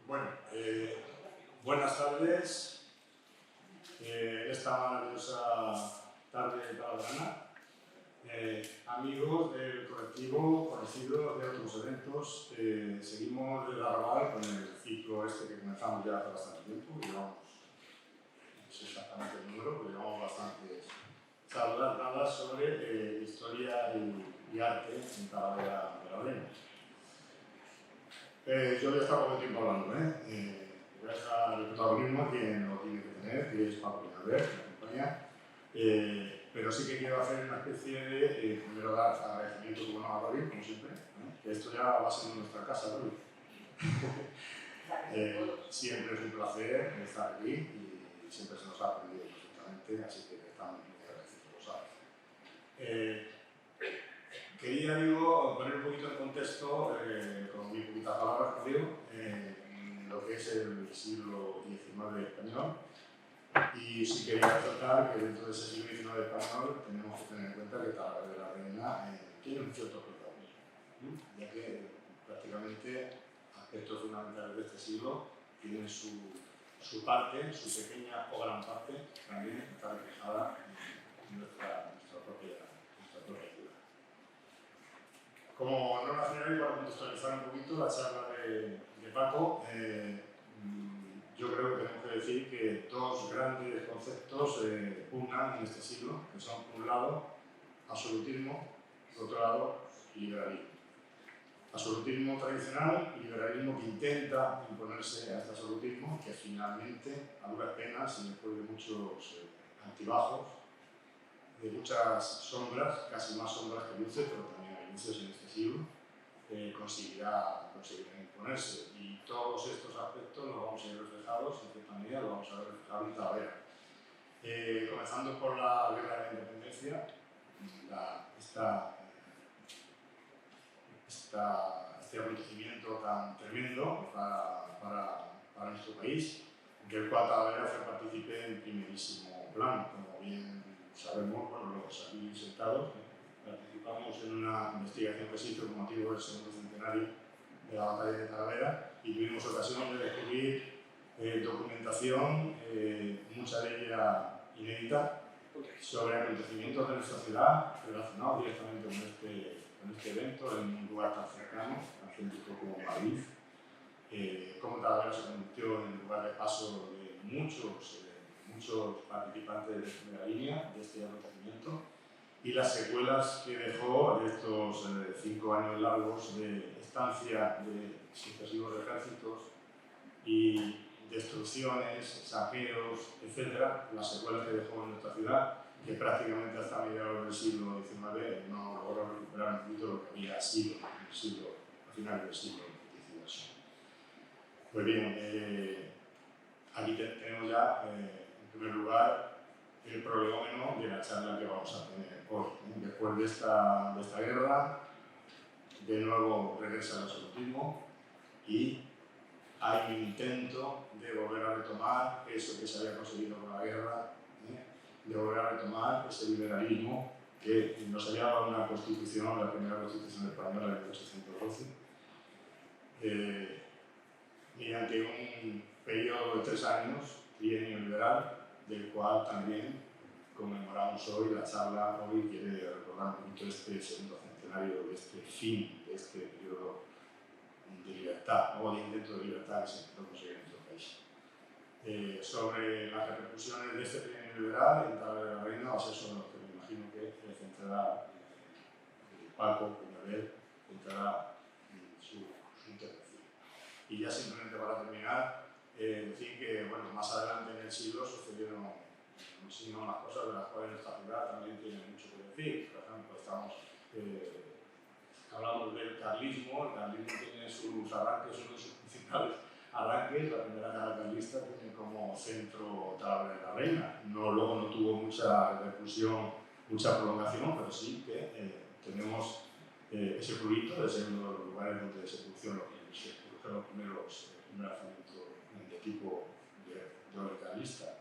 Bueno, buenas tardes. Esta maravillosa tarde talaverana. Amigos del colectivo, conocidos de otros eventos, seguimos desde Arrabal con el ciclo este que comenzamos ya hace bastante tiempo. Llevamos, no sé exactamente el número, pero llevamos bastantes charlas dadas sobre historia y arte en Talavera de la Reina. Yo voy a estar poco tiempo hablando, voy a dejar el protagonismo a quien lo tiene que tener, que es Paco Peñalver, que me acompaña. Pero sí que quiero hacer una especie de, primero dar agradecimiento a David, como siempre, que esto ya va siendo nuestra casa, David. Siempre es un placer estar aquí y siempre se nos ha aprendido perfectamente, así que estamos muy agradecidos, lo sabes. Quería, poner un poquito en contexto, con mi poquitas palabras, como digo, lo que es el siglo XIX español. Y sí quería resaltar que dentro de ese siglo XIX español tenemos que tener en cuenta que Talavera de la Reina tiene un cierto protagonismo, ya que prácticamente aspectos fundamentales de este siglo tienen su parte, su pequeña o gran parte, también está reflejada en nuestra propia ciudad. Como no nacional, para contextualizar un poquito la charla de Paco, yo creo que tenemos que decir que dos grandes conceptos pugnan en este siglo, que son, por un lado, absolutismo, por otro lado, liberalismo. Absolutismo tradicional y liberalismo que intenta imponerse a este absolutismo, que finalmente, a duras penas y después de muchos altibajos, de muchas sombras, casi más sombras que luces, pero también hay luces en este siglo, conseguirá imponerse. Y todos estos aspectos los vamos a ver reflejados, en cierta medida, los vamos a ver reflejados en Talavera. Comenzando por la guerra de la independencia, este acontecimiento tan tremendo para nuestro país, del cual Talavera fue partícipe en primerísimo plano. Como bien sabemos, bueno, los aquí sentados, participamos en una investigación que se hizo con motivo del segundo centenario de la batalla de Talavera y tuvimos ocasión de descubrir documentación, mucha de ella inédita, sobre acontecimientos de nuestra ciudad relacionados directamente con este evento en un lugar tan cercano, tan céntrico como Madrid. Cómo Talavera se convirtió en el lugar de paso de muchos participantes de primera línea de este acontecimiento y las secuelas que dejó de estos 5 años largos de estancia de sucesivos ejércitos y destrucciones, saqueos, etc. Las secuelas que dejó en nuestra ciudad, que prácticamente hasta mediados del siglo XIX no logró recuperar un poquito lo que había sido a finales del siglo XVIII. Pues bien, aquí tenemos ya, en primer lugar, el prolegómeno de la charla que vamos a tener hoy. Después de esta guerra, de nuevo regresa el absolutismo y hay un intento de volver a retomar eso que se había conseguido con la guerra, de volver a retomar ese liberalismo que nos había dado una constitución, la primera constitución española de 1812, mediante un periodo de 3 años, trienio liberal, del cual también conmemoramos hoy. La charla hoy quiere recordar un poquito este segundo centenario de este fin, de este periodo de libertad, o de intento de libertad que se intentó conseguir en nuestro país. Sobre las repercusiones de este trienio liberal en Talavera de la Reina, va a ser sobre lo que me imagino que centrará Paco Peñalver, centrará su intervención. Y ya simplemente para terminar, decir que bueno, más adelante en el siglo sucedieron muchísimas cosas de las cuales nuestra ciudad también tiene mucho que decir. Por ejemplo, estamos hablando del carlismo. El carlismo tiene sus arranques, uno de sus principales arranques. La primera guerra carlista tiene como centro Talavera de la Reina. Luego no tuvo mucha repercusión, mucha prolongación, pero sí que tenemos ese prurito de ser uno de los lugares donde se produjeron los primeros lanzamientos de tipo de orden carlista.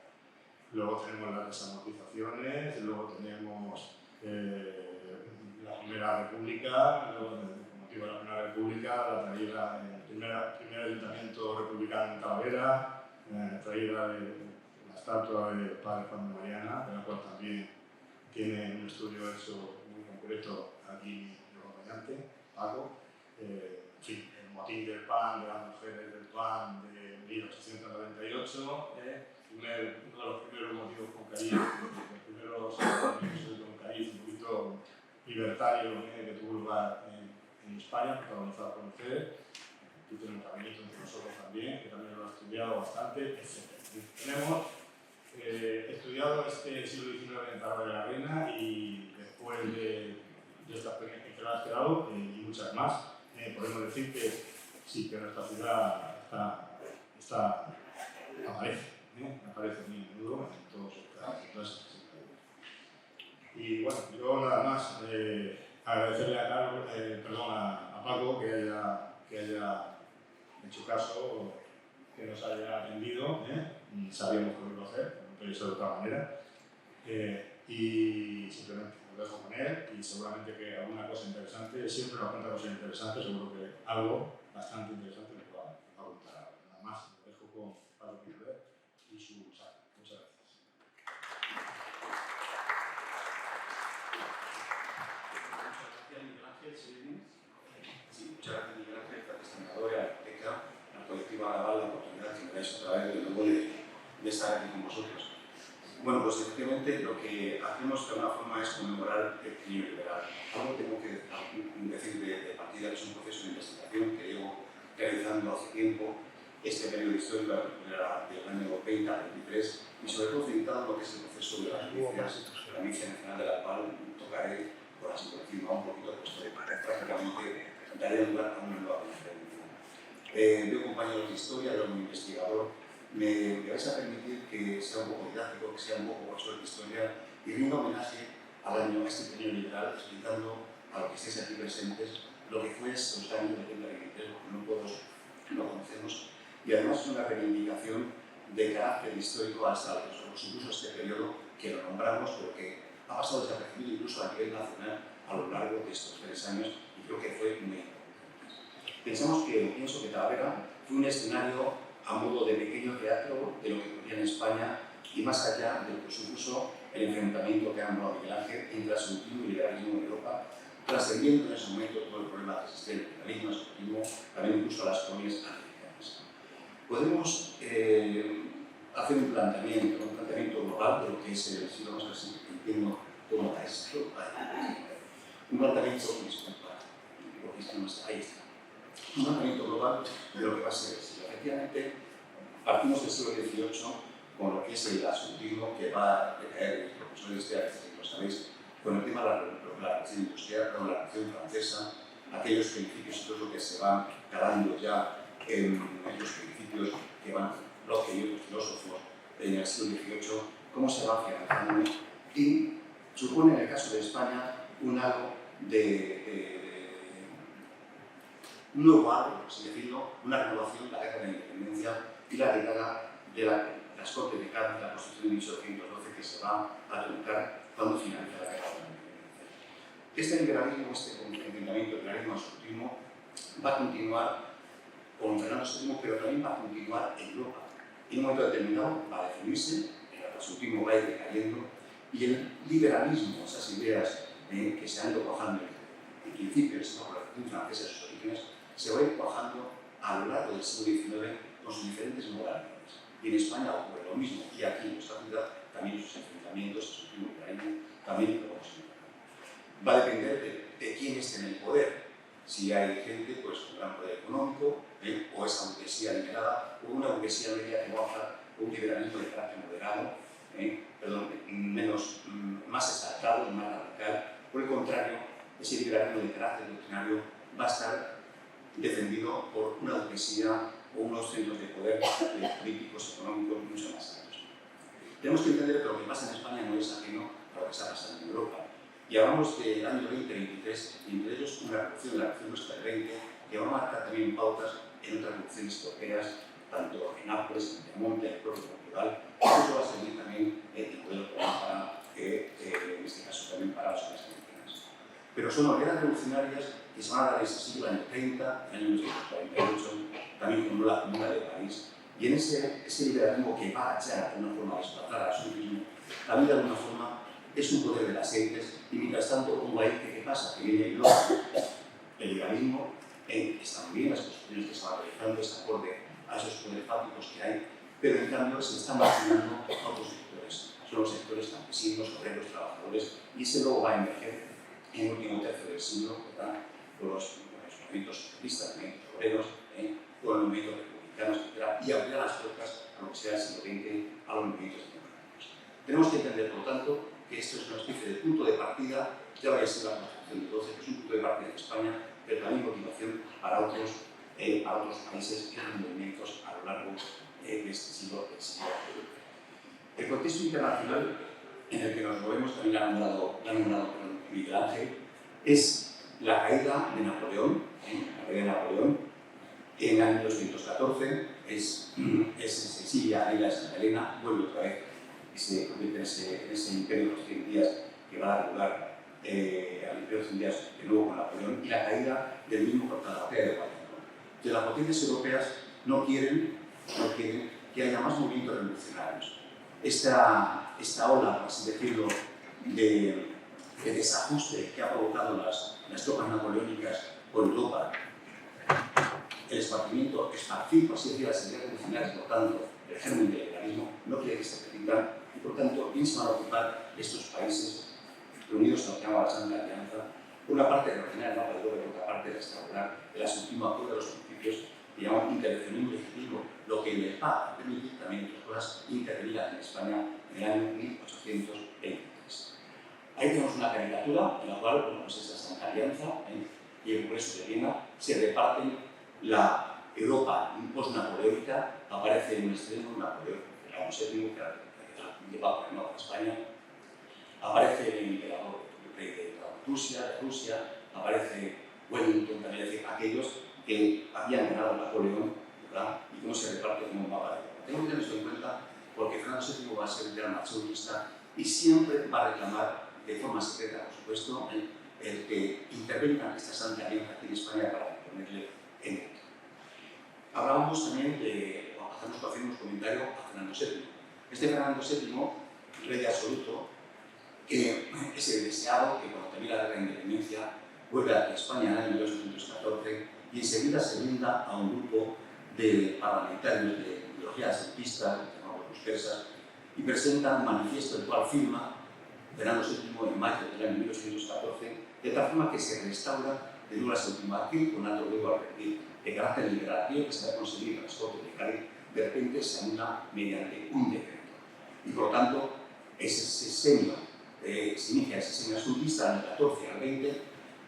Luego tenemos las desamortizaciones, luego tenemos la Primera República, luego, como motivo de la Primera República, la traída del primer ayuntamiento republicano en Talavera, la traída de la estatua del padre Juan de Mariana, de la cual también tiene un estudio hecho muy concreto aquí mi acompañante, Paco. En fin, el motín del PAN, de las mujeres del PAN de 1898, uno de los primeros motivos con cariz, los primeros movimientos con cariz un poquito libertario que tuvo lugar en España, protagonizado por mujeres. Aquí tenemos a Benito entre nosotros también, que también lo ha estudiado bastante, etc. Tenemos estudiado este siglo XIX en Talavera de la Reina y después de estas pequeñas pinceladas que he dado y muchas más, podemos decir que sí, que nuestra ciudad aparece muy a menudo en todas estas sectores. Y bueno, yo nada más agradecerle a Paco que haya hecho caso, que nos haya atendido, sabíamos que lo iba a hacer, no podía ser de otra manera, y simplemente lo dejo con él y seguramente que alguna cosa interesante, siempre nos cuenta cosas interesantes, seguro que algo bastante interesante nos va a contar. Nada más, lo dejo con Pablo Piñolet y su sala. Muchas gracias. Muchas gracias, Miguel Ángel, a la diseñadora, a la arquitecta, a la colectiva Naval, la oportunidad que me dais otra vez de nuevo de estar aquí con vosotros. Bueno, pues efectivamente lo que hacemos de alguna forma es conmemorar el equilibrio liberal. Algo tengo que decir de partida, que es un proceso de investigación que llevo realizando hace tiempo, este periodo histórico del año 20 a 23, y sobre todo centrado en lo que es el proceso de las milicias, la Milicia Nacional de la cual tocaré, por así decirlo, un poquito, puesto que prácticamente daré lugar a una nueva conferencia. Veo compañeros de historia, veo un investigador. Me vais a permitir que sea un poco didáctico, que sea un poco profesor de historia y rinda homenaje a este periodo liberal, explicando a los que estéis aquí presentes lo que fue estos años de 2023, porque no todos lo conocemos, y además es una reivindicación de carácter histórico hasta incluso este periodo que lo nombramos, pero que ha pasado desapercibido incluso a nivel nacional a lo largo de estos 3 años y creo que fue muy importante. Pienso que Talavera fue un escenario a modo de pequeño teatro de lo que ocurría en España y más allá de lo que supuso el enfrentamiento que ha nombrado Miguel Ángel entre el absolutismo y el liberalismo en Europa, trascendiendo en ese momento todo el problema que existe el liberalismo, el absolutismo, también incluso a las colonias americanas. Podemos hacer un planteamiento global de lo que es el siglo, vamos a ver si entiendo cómo va esto. Un planteamiento, ahí está. Un planteamiento global de lo que va a ser el siglo. Efectivamente, partimos del siglo XVIII con lo que es el absolutismo que va a decaer, los profesores de historia, que lo sabéis, con el tema de la revolución industrial, con la revolución francesa, aquellos principios incluso que se van calando ya en los principios que van Locke y otros filósofos en el siglo XVIII, cómo se va afianzando y supone en el caso de España un algo un nuevo algo, por así decirlo, una renovación de la guerra de la independencia y la llegada de las Cortes de Cádiz, la Constitución de 1812, que se va a truncar cuando finaliza la guerra de la independencia. Este liberalismo, este enfrentamiento del liberalismo al absolutismo, va a continuar con Fernando VII, pero también va a continuar en Europa. En un momento determinado va a definirse, el absolutismo va a ir decayendo y el liberalismo, esas ideas que se han ido cuajando en principios de la Revolución Francesa y sus orígenes, se va a ir cuajando a lo largo del siglo XIX con sus diferentes modalidades. Y en España ocurre lo mismo, y aquí en nuestra ciudad también sus enfrentamientos, su último liberalismo, también lo vamos a ver. Va a depender de quién esté en el poder. Si hay gente pues, con gran poder económico, o esa burguesía liberada, o una burguesía media que baja, un liberalismo de carácter moderado, más exaltado, más radical. Por el contrario, ese liberalismo de carácter doctrinario va a estar defendido por una burguesía o unos centros de poder políticos, económicos mucho más altos. Tenemos que entender que lo que pasa en España no es ajeno a lo que está pasando en Europa. Y hablamos del año 2023, y entre ellos una revolución, la revolución nuestra del 20, que va a marcar también pautas en otras revoluciones europeas, tanto en Nápoles, en Piemonte, en el propio Portugal, incluso va a servir también el modelo para, en este caso también para las zonas americanas. Pero son oleadas revolucionarias que se van a dar ese siglo, el año 30, el año 1948, también como la Comuna de París. Y en ese liberalismo que va a echar de una forma a desplazar al socialismo, también de alguna forma es un poder de las élites. Y mientras tanto, como hay ¿qué pasa? Que viene el liberalismo, están bien las construcciones que se van realizando, está acorde a esos poderes fácticos que hay, pero en cambio se están marginando otros sectores. Son los sectores campesinos, obreros, trabajadores, y ese luego va a emerger en el último tercio del siglo, ¿verdad? Con los movimientos socialistas, movimientos obreros, con los movimientos republicanos, etc. Y abrir las puertas a lo que sea el siglo XX, a los movimientos democráticos. Tenemos que entender, por lo tanto, que esto es una especie de punto de partida, ya vaya a ser la Constitución de 12, que es un punto de partida en España, pero también motivación para otros países y otros movimientos a lo largo de este siglo XX. El contexto internacional en el que nos movemos, también lo ha nombrado Miguel Ángel, es la caída de Napoleón, en el año 1214, se exilia a la isla de Santa Elena, vuelve otra vez y se convierte en ese imperio de los 100 días que va a dar lugar al imperio de los 100 días de nuevo con Napoleón, y la caída del mismo contra la batalla de Waterloo. Entonces, las potencias europeas no quieren que haya más movimientos revolucionarios. Esta ola, por así decirlo, de desajuste que ha provocado las tropas napoleónicas por Europa, el esparcimiento, esparcir, por así decirlo, las ideas revolucionarias, por tanto, el germen del liberalismo, no quiere que se repitan, y por tanto, ¿quién se van a ocupar estos países reunidos en lo que llama la Santa Alianza? Una parte de ordenar el mapa de Europa y otra parte de restaurar el asunto acuerdo de los principios que llaman intervencionismo legítimo, lo que les va a permitir también, otras cosas, intervenir en España en el año 1823. Ahí tenemos una caricatura en la cual, bueno, pues esa Santa Alianza y el Congreso de Viena se reparten la Europa post-napoleónica. Aparece en un extremo Napoleón, Fernando VII, que lleva por el norte de España. Aparece el emperador de Rusia, aparece Wellington, también, es decir, aquellos que habían ganado Napoleón, ¿verdad? Y cómo se reparte como un mapa de Europa. Tengo que tener esto en cuenta porque Fernando VII va a ser el gran absolutista y siempre va a reclamar de forma secreta, por supuesto, el que intervenga esta Santa Alianza aquí en España para ponerle en esto. Hablábamos también de, hacemos un comentario a Fernando VII. Este Fernando VII, rey absoluto, que es el deseado, que cuando termina la guerra de independencia vuelve a España en el año 1814 y enseguida se brinda a un grupo de parlamentarios de ideologías centristas, llamados los persas, y presentan un manifiesto el cual firma Fernando VII en mayo del año 1814, de tal forma que se restaura de nuevo la monarquía con alto grado al repetir de carácter liberatorio que se ha conseguido en las Cortes de Cádiz, de repente se anula mediante un decreto. Y por lo tanto, ese sexenio se inicia ese sexenio absolutista del 14 al 20,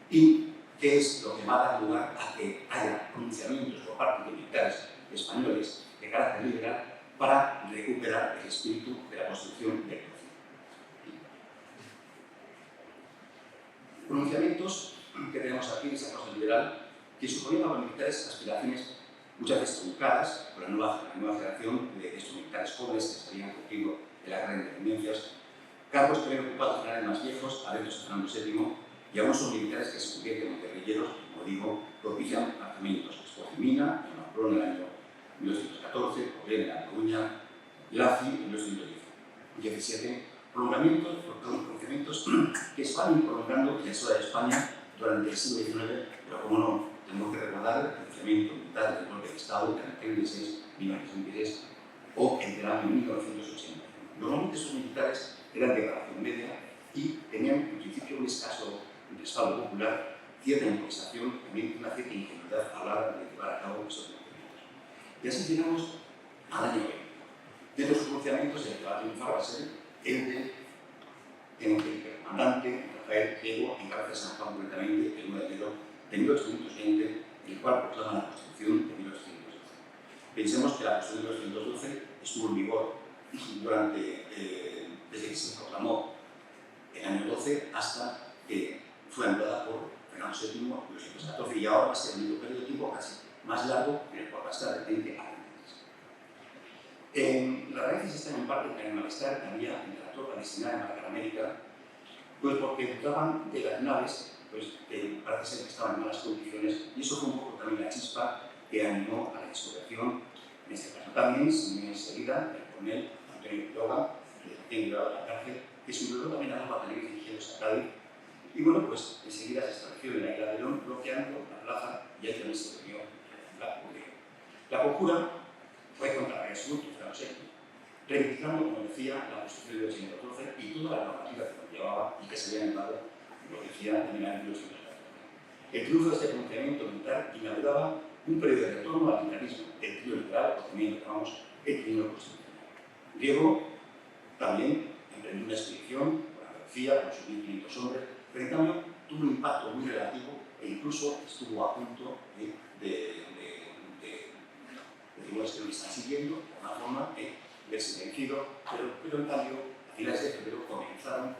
y que es lo que va a dar lugar a que haya pronunciamientos por parte de militares españoles de carácter liberal para recuperar el espíritu de la construcción del proceso. Pronunciamientos que tenemos aquí en esa causa liberal que suponían a los militares aspiraciones muchas veces truncadas por la nueva generación de estos militares jóvenes que estarían cumpliendo en la guerra de independencias, cargos que habían ocupado generales más viejos, adeptos a Fernando VII, y aún son militares que se convierten en guerrilleros, como digo, propician lanzamientos. Espoz-Mina, en Pamplona en el año 1914, Coblén en La Coruña, Laci en 1917, pronunciamientos que se van prolongando en la historia de España durante el siglo XIX, pero como no, tenemos que recordar el pronunciamiento militar del golpe de Estado de 1936, 1936 o el del año 1980. Normalmente esos militares eran de gradación media y tenían en principio un escaso respaldo popular, cierta improvisación, también una cierta ingenuidad a la hora de llevar a cabo esos pronunciamientos. Y así llegamos al año 20. De los pronunciamientos, el que va a triunfar va a ser el del comandante Rafael Diego en Cabeza de San Juan, concretamente el 1 de enero de 1820, el cual proclama la Constitución de 1812. Pensemos que la Constitución de 1812 estuvo en vigor desde que se proclamó el año 12 hasta que fue anulada por Fernando VII en 1814, y ahora va a ser el único periodo de tiempo casi más largo en el cual va a estar de 20 a 23. Las raíces están en parte en el malestar que había entre la tropa destinada a marcar América, pues porque dotaban de las naves pues parece ser que estaban en malas condiciones, y eso fue un poco también la chispa que animó a la insurrección, en este caso también, sin enseguida, el coronel Antonio Quiroga, recién liberado de la cárcel, que subió también a los batallones dirigidos a Cádiz, y bueno, pues enseguida se estableció en la isla de León, bloqueando la plaza, y ahí también se reunió la conjura. La conjura fue contra el absoluto, Fernando VII, reivindicando, como decía, la Constitución de 1812 y toda la normativa que conllevaba y que se había anulado, lo que decía en el año 1814. El triunfo de este pronunciamiento militar inauguraba un periodo de retorno al liberalismo, el trío liberal, o también lo llamamos el trío constitucional. Diego también emprendió una expedición por Andalucía con sus 1.500 hombres, pero en cambio tuvo un impacto muy relativo e incluso estuvo a punto de que lo están siguiendo de una forma verse vencido, pero en cambio, a finales de febrero comenzaron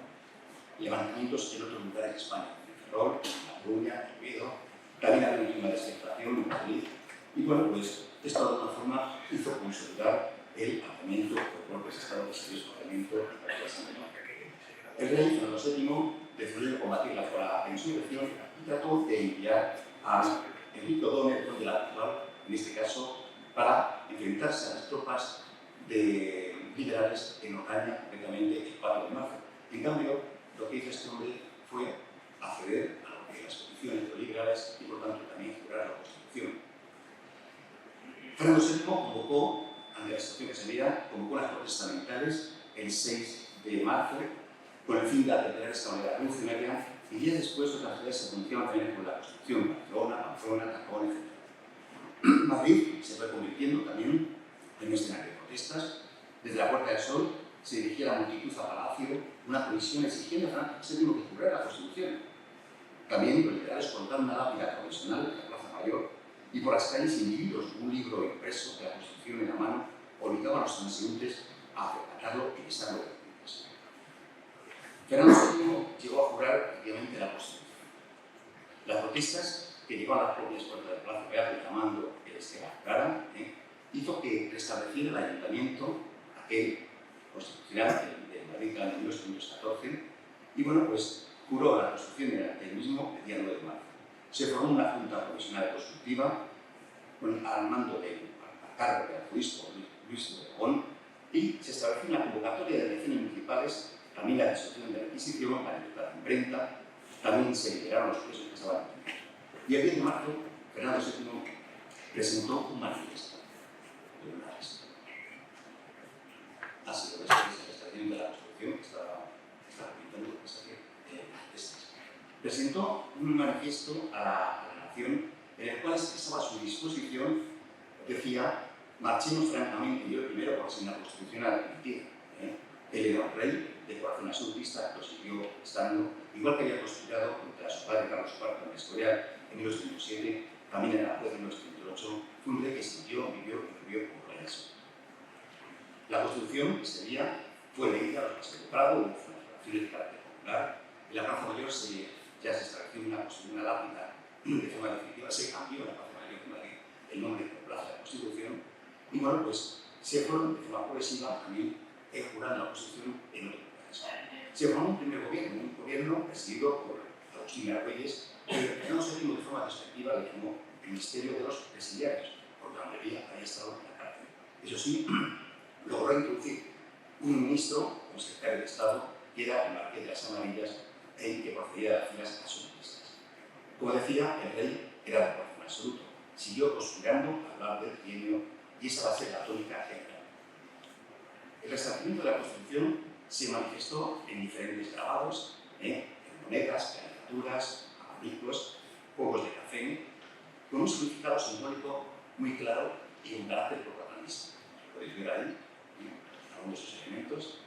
levantamientos en otros lugares de España, en Ferrol, en La Coruña, en Oviedo, también había una desesperación en Madrid, y bueno, pues esto de alguna forma hizo consolidar el alzamiento por golpes de Estado, que se dio alzamiento de la Santa Muerte. El rey Fernando VII decidió combatir la insurrección y trató de enviar a Enrique O'Donnell, conde de la actual, en este caso, para enfrentarse a las tropas liberales en Ocaña, concretamente el 4 de marzo. En cambio, lo que hizo este hombre fue acceder a lo que las condiciones de los liberales y, por tanto, también jurar la Constitución. Fernando VII convocó, ante la situación que se veía, convocó las cortes estamentales el 6 de marzo con el fin de aterrizar esta manera revolucionaria, y días después otras ciudades se pronunciaban también por la Constitución, Barcelona, Pamplona, Tacón, etc. Madrid se fue convirtiendo también en un escenario de protestas. Desde la Puerta del Sol se dirigía la multitud a Palacio, una comisión exigiendo a Fernando VII que jurara la Constitución. También los liberales colocaron una lápida provisional en la Plaza Mayor, y por las calles individuos un libro impreso de la Constitución en la mano obligaba a los transeúntes a acatarlo y besarlo de rodillas. Fernando VII llegó a jurar efectivamente la Constitución. Las protestas que llevaban a las propias puertas del Palacio Real reclamando que se la jurara, hizo que restableciera el ayuntamiento, aquel constitucional de Madrid del año 1914, y bueno, pues juró la Constitución el mismo el día 9 de marzo. Se formó una junta provisional consultiva al mando a cargo del arzobispo Luis de Borbón, y se estableció una convocatoria de elecciones municipales, también la disolución de la Inquisición, la libertad de imprenta, también se liberaron los presos que estaban en prisión. Y el 10 de marzo, Fernando VII presentó un manifiesto de una arresto. Ha sido después de la estación de la Constitución que estaba comentando lo que se hacía protestas. Presentó un manifiesto a la nación en el cual expresaba su disposición, decía: marchemos francamente, yo primero por ser una constitucional admitida. Él era un rey de corazón absolutista, lo siguió estando, igual que había conspirado contra su padre Carlos IV en el Escorial en 1907, también en la juez en 1938, fue un rey que sintió, vivió y murió como rey absoluto. La Constitución ese día fue leída a los paseos de Prado, hubo una celebración de carácter popular. En la Plaza Mayor ya se estableció una lápida de forma definitiva, se cambió en la Plaza Mayor de Madrid el nombre de Plaza de la Constitución, y bueno, pues se fueron de forma progresiva también jurando la Constitución en otros lugares. Se formó un primer gobierno, un gobierno presidido por Agustín Reyes, que no se de forma despectiva le llamó el Ministerio de los Presidiarios, porque la mayoría había estado en la cárcel. Eso sí, logró introducir un ministro, un secretario de Estado, que era el Marqués de las Amarillas, que procedía de las filas absolutistas. Como decía, el rey era de corazón absoluto. Siguió conspirando a hablar del trienio, y esa va a ser la tónica general. El restablecimiento de la Constitución se manifestó en diferentes grabados, en monedas, caricaturas, abanicos, juegos de café, con un significado simbólico muy claro y un carácter propagandista. Podéis ver ahí algunos de esos elementos,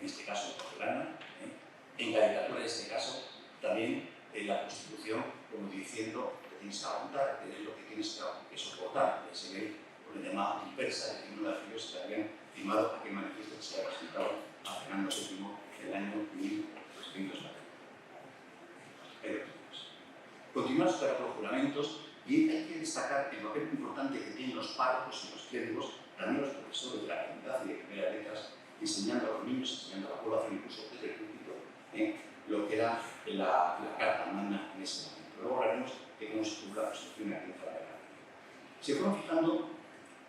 en este caso porcelana, en caricatura, en este caso, también en la Constitución, como diciendo que tienes que aguantar, que es lo que tienes que soportar, que se ve con el llamado impersa, de uno de aquellos que habían firmado aquel manifiesto que se había presentado a Fernando VII en el año 1390. Continuamos con los juramentos, y hay que destacar el papel importante que tienen los párrocos y los clérigos, también los profesores de la comunidad y de primeras letras, enseñando a los niños, enseñando a la población, incluso desde el púlpito, lo que era la Carta Magna Se fueron fijando,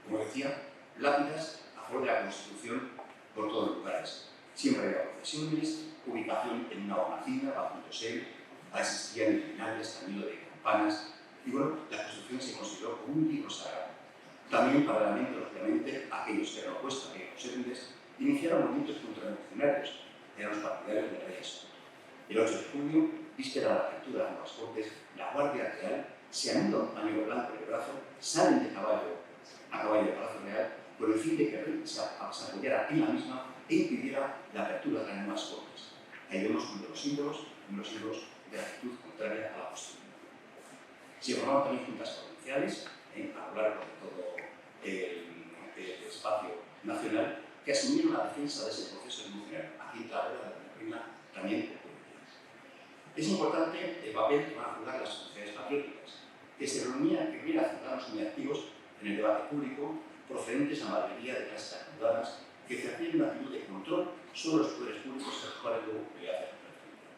como decía, lápidas a favor de la Constitución por todos los lugares. Siempre había procesiones, ubicación en una hornacina, bajo un dosel, existían luminarias, camino de campanas, y bueno, la Constitución se consideró como un libro sagrado. También, paralelamente, lógicamente, aquellos que eran opuestos, aquellos servidores, iniciaron movimientos contrarrevolucionarios, eran los partidarios del rey Escoto. El 8 de junio, víspera de la apertura de ambas cortes, la Guardia Real se anuda un pañuelo blanco en el brazo, salen a caballo del Palacio Real, con el fin de que el rey se apoyara en la misma e impidiera la apertura de las nuevas cortes. Ahí vemos uno de los símbolos de la actitud contraria a la Constitución. Se formaron también juntas provinciales a lo largo de todo el espacio nacional que asumieron la defensa de ese proceso revolucionario. Aquí en Talavera de la Reina también ocurrió. Es importante el papel que van a jugar las sociedades patrióticas, que se reunían a ciudadanos muy activos en el debate público, procedentes a mayoría de clases acomodadas, que ejercían una actitud de control sobre los poderes públicos, a los cuales luego voy a hacer referencia.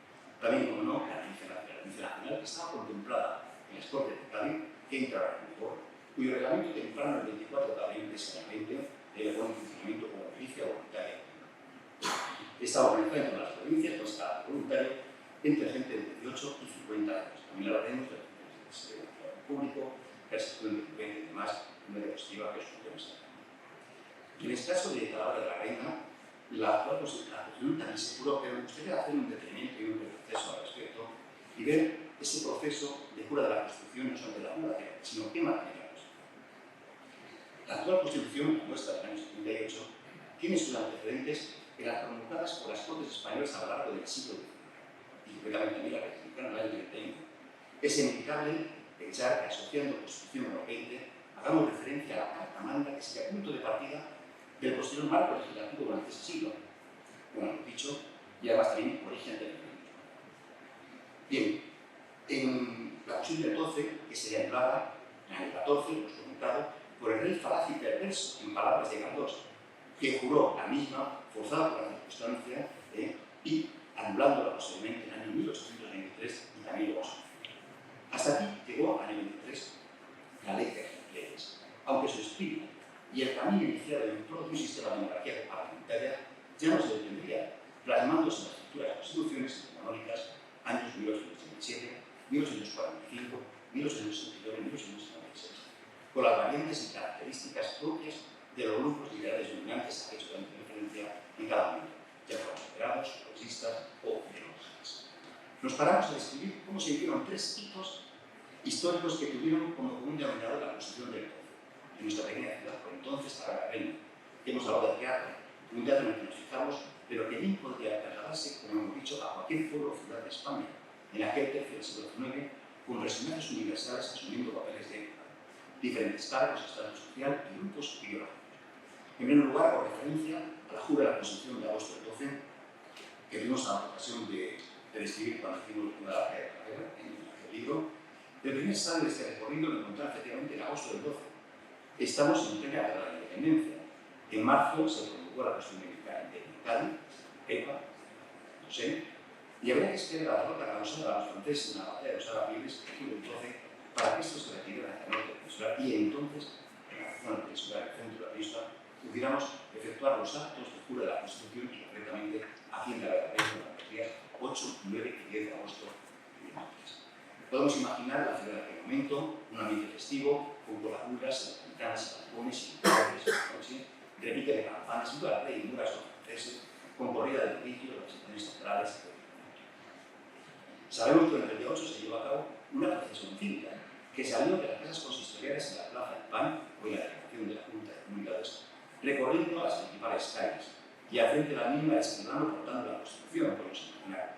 También, como no, la Audiencia Nacional, que estaba contemplada en las Cortes de Cádiz, que entraba en vigor, cuyo reglamento temprano, el 24 de abril de ese año 20, pone en funcionamiento como milicia voluntaria. Estaba organizada entre las provincias, con escala voluntaria, entre gente de 18 y 50 años. También hablaremos del sistema público, la sección de delincuencia y demás, una diapositiva que os pondremos acá. En el caso de Talavera de la Reina, la actual Constitución también se curó, pero me gustaría hacer un detenimiento y un retroceso al respecto y ver ese proceso de cura de la Constitución, no solo de la cura, sino qué mantiene la Constitución. La actual Constitución, nuestra del año 78, tiene sus antecedentes en las promulgadas por las Cortes españolas a lo largo del siglo XIX, y concretamente también la rectificaron en el año 31. Es inevitable pensar que, asociando Constitución a lo 20, hagamos referencia a la Carta Magna, que sería punto de partida del posterior marco legislativo durante ese siglo, como hemos dicho, y además también origen del movimiento. Bien, en la Constitución del 12, que sería entrada en el año 14, hemos comentado, por el rey falaz y perverso, en palabras de Galdós, que juró la misma, forzada por la circunstancia, y anulándola posteriormente en el año 1823 y también luego. Hasta aquí llegó al año 23 la ley de leyes, aunque su espíritu y el camino iniciado en pro de un sistema de monarquía parlamentaria ya no se detendría, plasmándose en las futuras constituciones canónicas años 1887, 1845, 1869 y 1896, con las variantes y características propias de los grupos liberales dominantes a que he hecho también referencia en cada momento, ya fueran moderados, progresistas o ideológicos. Nos paramos a describir cómo se vivieron tres hitos históricos que tuvieron como común denominador la Constitución del 12. En nuestra pequeña ciudad, por entonces, Talavera de la Reina, hemos hablado de teatro, un teatro en el que nos fijamos, pero que bien podría trasladarse, como hemos dicho, a cualquier pueblo o ciudad de España, en aquel tercio del siglo XIX, con personajes universales asumiendo papeles de época, diferentes cargos, estatus social y grupos ideológicos. En primer lugar, por referencia a la jura de la Constitución de agosto del 12, que tuvimos la ocasión de describir cuando hicimos la carrera en el libro, el primer estadio de este recorrido lo encontramos efectivamente en agosto del 12. Estamos en plena guerra de la independencia. En marzo se promulgó la Constitución Mexicana en Cádiz, EPA, no sé, y habría que esperar la derrota causada a los franceses en la batalla de los Arapiles, en julio del 12, para que estos se retiraran hacia el norte peninsular y entonces, en la zona peninsular, el centro de la península, pudiéramos efectuar los actos de jura de la Constitución y concretamente aquí en Talavera de la Reina, los días 8, 9 y 10 de agosto de 2003. Podemos imaginar la ciudad de aquel momento, un ambiente festivo, con coladuras, ventanas, balcones, interiores, noche, repique de campanas, y toda la ley, muras franceses, con corrida de edificios, las secciones centrales, etc. Sabemos que durante el día 8 se llevó a cabo una procesión cívica que salió de las casas consistoriales en la Plaza del Pan, hoy la delegación de la Junta de Comunidades, recorriendo las principales calles y al frente de la misma desfilando portando la Constitución, podemos imaginar.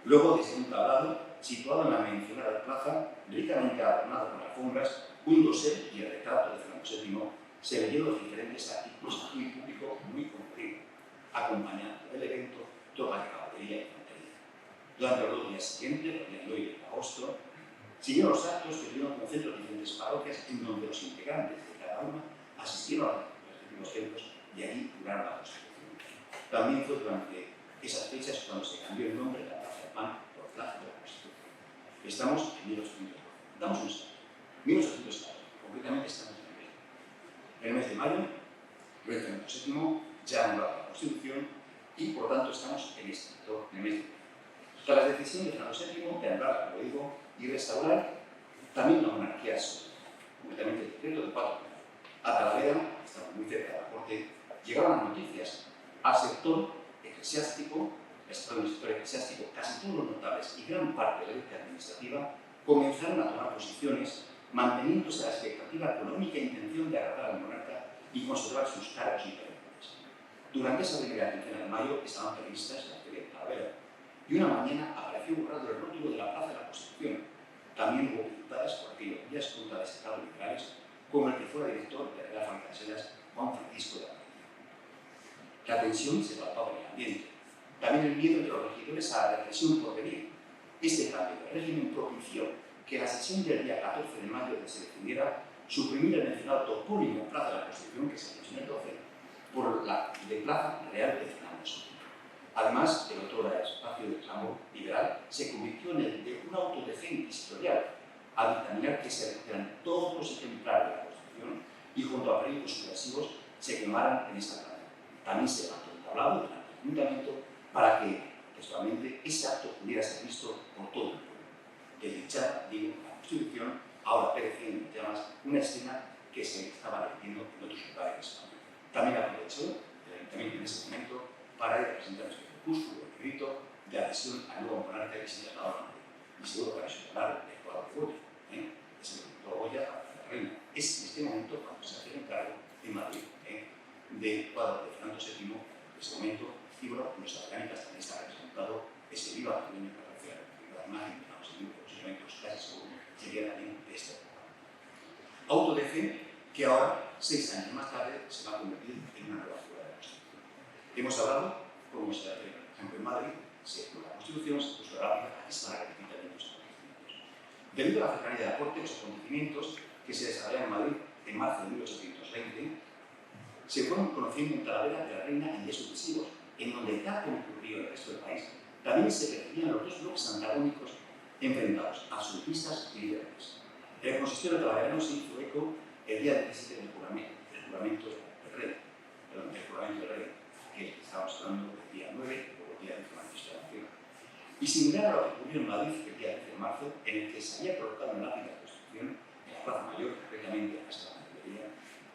Luego, desde un tablado, situado en la mencionada plaza, ricamente adornado con alfombras, un dosel y el retrato de Fernando VII, se leyeron los diferentes artículos y público muy concurrido, acompañando del evento toda la caballería y infantería. Durante los 2 días siguientes, los días 9 y 10 de agosto, siguieron los actos que tuvieron como centro diferentes parroquias en donde los integrantes de cada una asistieron a los respectivos templos y allí juraron la Constitución. También fue durante esas fechas cuando se cambió el nombre de la Plaza del Pan por Plaza de la Constitución. Estamos en 1812. Damos un salto. 1804, concretamente estamos en abril. En el mes de mayo, Rey Fernando VII ya anuló la Constitución y, por tanto, estamos en el mes de mayo. Tras la decisión de Fernando VII de anular, como digo, y restaurar también la monarquía absoluta, concretamente el decreto de 4 de mayo. A Talavera, que estaba muy cerca de la corte, llegaban las noticias al sector eclesiástico, casi todos los notables y gran parte de la élite administrativa comenzaron a tomar posiciones manteniéndose la expectativa con la única intención de agradar al monarca y conservar sus cargos intelectuales. Durante esa primera quincena de mayo estaban previstas las ferias de Talavera y una mañana apareció borrado el rótulo de la Plaza de la Constitución. También hubo pintadas por aquellos días contra destacados liberales como el que fuera director de la Real Fábrica de Sedas, Juan Francisco de la María. La tensión se palpaba en el ambiente. También el miedo entre los regidores a la represión por venir. Este cambio de régimen propició que la sesión del día 14 de mayo se decidiera suprimir el mencionado topónimo Plaza de la Constitución, que se mencionó en el 12, por la de Plaza Real de Fernando VII. Además, el otro espacio de clamor liberal se convirtió en el de un auto de fe inquisitorial, a dictaminar que se recogieran todos los ejemplares de la Constitución y junto a periódicos subversivos se quemaran en esta plaza. También se levantó un tablado delante del ayuntamiento para que, textualmente, ese acto pudiera ser visto por todo el pueblo. Desdichada, digo, la Constitución ahora perecía en llamas, una escena que se estaba repitiendo en otros lugares de España. También aprovechó el ayuntamiento en ese momento para ir a presentar este corpúsculo de grito de adhesión al nuevo monarca que se llamaba Madrid. Y seguro para señalar el cuadro de voto, se le preguntó Goya a la reina. Es en este momento cuando se hacía encargo en Madrid del cuadro de Fernando VII, en ese momento, y bueno, en nuestras orgánicas también está representado ese viva también en relación a la imagen, digamos, en los elementos clásicos, sería también de esta época. Auto de fe que ahora, 6 años más tarde, se va a convertir en una nueva figura de la Constitución. Hemos hablado, como se hace, por ejemplo, en Madrid, la Constitución se puso la rápida, aquí se van a repetir también los acontecimientos. Debido a la cercanía de la Corte, los acontecimientos que se desarrollaron en Madrid en marzo de 1820 se fueron conociendo en Talavera de la Reina en días sucesivos, en donde, tal como ocurrió en el resto del país, también se percibían los dos bloques antagónicos enfrentados, absolutistas y liberales. El consistorio talaverano se hizo eco el día 17 del juramento del rey, que estábamos hablando del día 9 o el día de la Constitución. Y similar a lo que ocurrió en Madrid el día 13 de marzo, en el que se había colocado un lápiz de la Constitución en la Plaza Mayor, concretamente hasta la Cancillería,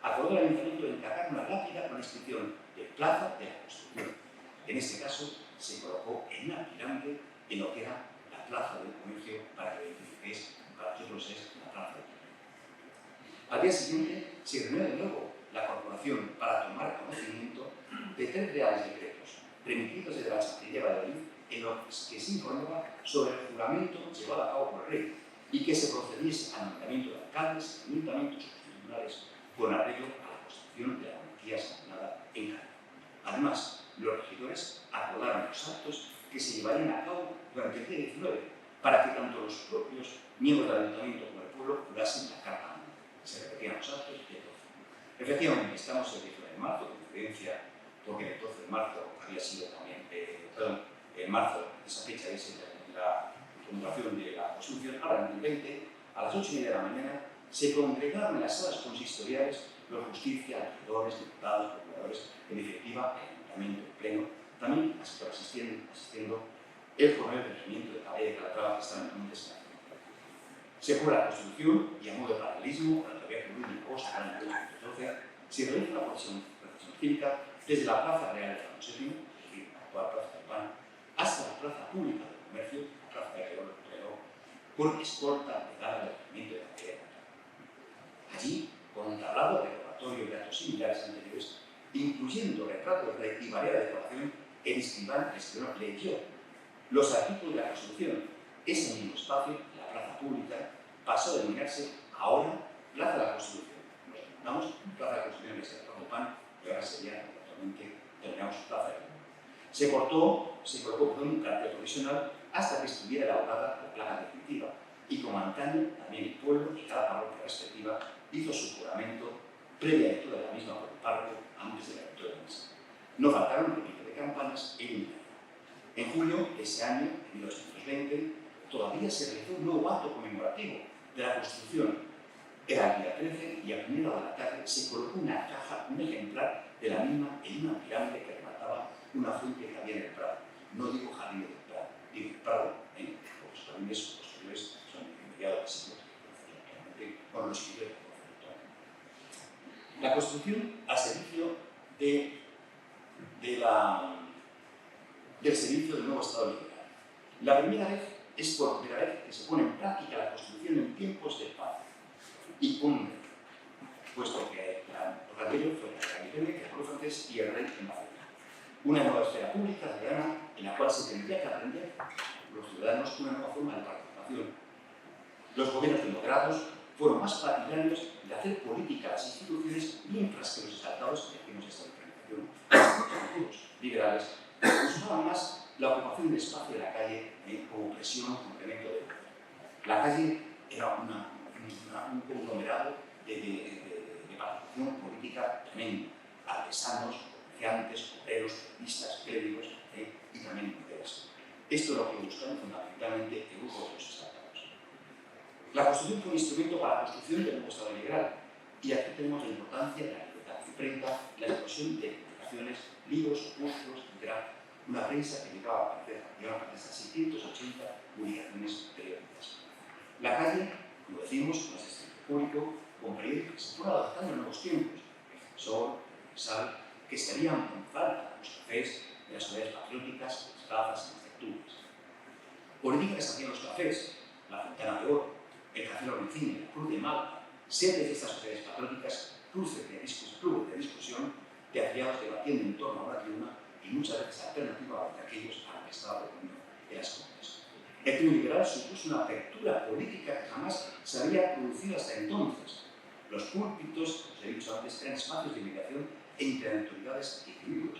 acordó el ayuntamiento de encargar una lápida con la inscripción de Plaza de la Constitución. En este caso, se colocó en una pirámide en lo que era la Plaza del Comercio, para que identifiquéis, para nosotros es la Plaza del Comercio. Al día siguiente, se reunió de nuevo la corporación para tomar conocimiento de 3 reales decretos remitidos desde la Chancillería de Valladolid, en los que se informaba sobre el juramento llevado a cabo por el rey y que se procediese al nombramiento de alcaldes, ayuntamientos constitucionales con arreglo a la constitución de la monarquía sancionada en Cádiz. Además, los regidores acordaron los actos que se llevarían a cabo durante el día 19 para que tanto los propios miembros del ayuntamiento como el pueblo jurasen la carta magna. Se repetían los actos de 12. Efectivamente, estamos el 19 de marzo, coincidencia, porque el 12 de marzo había sido también, en marzo, esa fecha es la promulgación de la Constitución. Ahora, en el 20, a las 8:30 de la mañana, se congregaron en las salas consistoriales los justicia, regidores, diputados, procuradores, en definitiva, el ayuntamiento en pleno, también asistiendo el coronel del regimiento de caballería de Calatrava, que estaba entonces en la Constitución. Se fue la Constitución y, a modo de paralelismo, con la teoría jurídica posta en el 1812, se realiza una procesión cívica desde la Plaza Real de Fernando VII, es decir, la actual Plaza de Pan, hasta la Plaza Pública del Comercio, la Plaza de Reloj, por escolta legada del regimiento de caballería de Calatrava. Allí, con un tablado de recordatorio de actos similares anteriores, incluyendo retrato del rey y variada decoración, el escribano leyó los artículos de la Constitución. Ese mismo espacio, la Plaza Pública, pasó a denominarse ahora Plaza de la Constitución. Nos denominamos Plaza de la Constitución, que es el Plaza de Pan, que ahora sería, actualmente, denominamos Plaza de la Constitución. Se colocó un cartel provisional hasta que estuviera elaborada la placa definitiva, y como antaño, también el pueblo y cada parroquia respectiva hizo su juramento previa lectura de la misma por el párroco antes de la lectura de la misa. No faltaron ruido de campanas e iluminación. En julio de ese año, en 1820, todavía se realizó un nuevo acto conmemorativo de la Constitución, Era el día 13 y a primera hora de la tarde se colocó una caja, un ejemplar de la misma en una pirámide que remataba una fuente que había en el Prado. No digo jardín del Prado, digo el Prado, porque los jardines posteriores son mediados del siglo XIII, con los siglos. La construcción al servicio del servicio del nuevo Estado liberal. La primera vez es por primera vez que se pone en práctica la construcción en tiempos de paz y cumbre, puesto que lo anterior fue la Academia, que el francés y el rey en Madrid. Una nueva esfera pública ciudadana en la cual se tendría que aprender los ciudadanos una nueva forma de participación. Los gobiernos democráticos fueron más partidarios de hacer política a las instituciones, mientras que los exaltados, y aquí hemos esta diferenciación, los liberales, buscaban más la ocupación del espacio de la calle como presión o complemento de poder. La calle era un conglomerado de participación política tremendo. Artesanos, comerciantes, obreros, periodistas, clérigos y también mujeres. Esto es lo que buscaban fundamentalmente el grupo de los exaltados. La Constitución fue un instrumento para la construcción del nuevo Estado liberal, y aquí tenemos la importancia de la libertad de imprenta, la explosión de publicaciones, libros, opúsculos, etc. Una prensa que llegaba a aparecer hasta 680 publicaciones periódicas. La calle, como decimos, no es estricto público, con periódicos que se fueron adaptando en nuevos tiempos, el Sol, el Sal, que se harían en falta los cafés, de las sociedades patrióticas, las plazas y las tertulias. Política que se hacían los cafés, la Fontana de Oro, el Café Lorenzini, la Cruz de Malta, sedes de estas sociedades patrióticas, clubes de discusión de afiliados debatiendo en torno a una tribuna y muchas veces alternativa de aquellos a la que estaba proponiendo de las comunes. El triunfo liberal supuso una apertura política que jamás se había producido hasta entonces. Los púlpitos, os he dicho antes, eran espacios de mediación entre autoridades y individuos.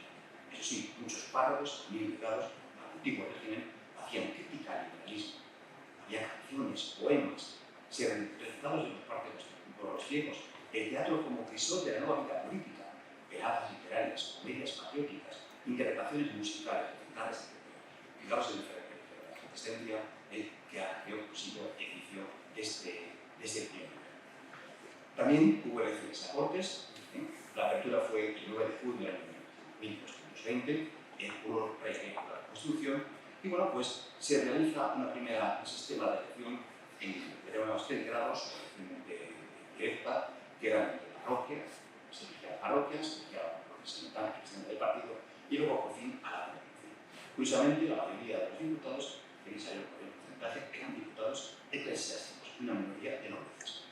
Eso sí, muchos párrocos, bien ligados al antiguo régimen, hacían crítica al liberalismo. Había canciones, poemas, se recitados de por los ciegos, el teatro como crisol de la nueva vida política, veladas literarias, comedias patrióticas, interpretaciones musicales, centrales, etc. Fijaos en la resistencia que ha sido el inicio de este tiempo. También hubo elecciones a Cortes. La apertura fue el 9 de julio del año 1220, por la Constitución, y bueno, pues se realiza un sistema de elección de unos 3 grados directa, que eran de parroquia, se elegían parroquias, se elegía representante del partido, y luego por fin a la convención. Curiosamente, la mayoría de los diputados, que ni salió por el porcentaje, eran diputados eclesiásticos, una minoría de nobles.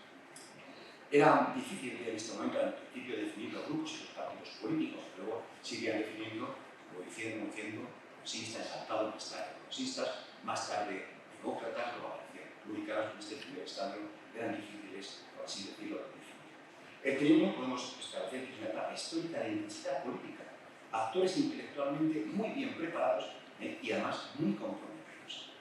Era difícil en este momento, al principio, definir los grupos y los partidos políticos, pero luego se irían definiendo, como diciendo, progresistas, exaltados, más tarde progresistas, más tarde demócratas, luego aparecían republicanos. En este primer estadio eran difíciles, por así decirlo, de definir. El trienio podemos establecer que es una etapa histórica de intensidad política, actores intelectualmente muy bien preparados y además muy comprometidos.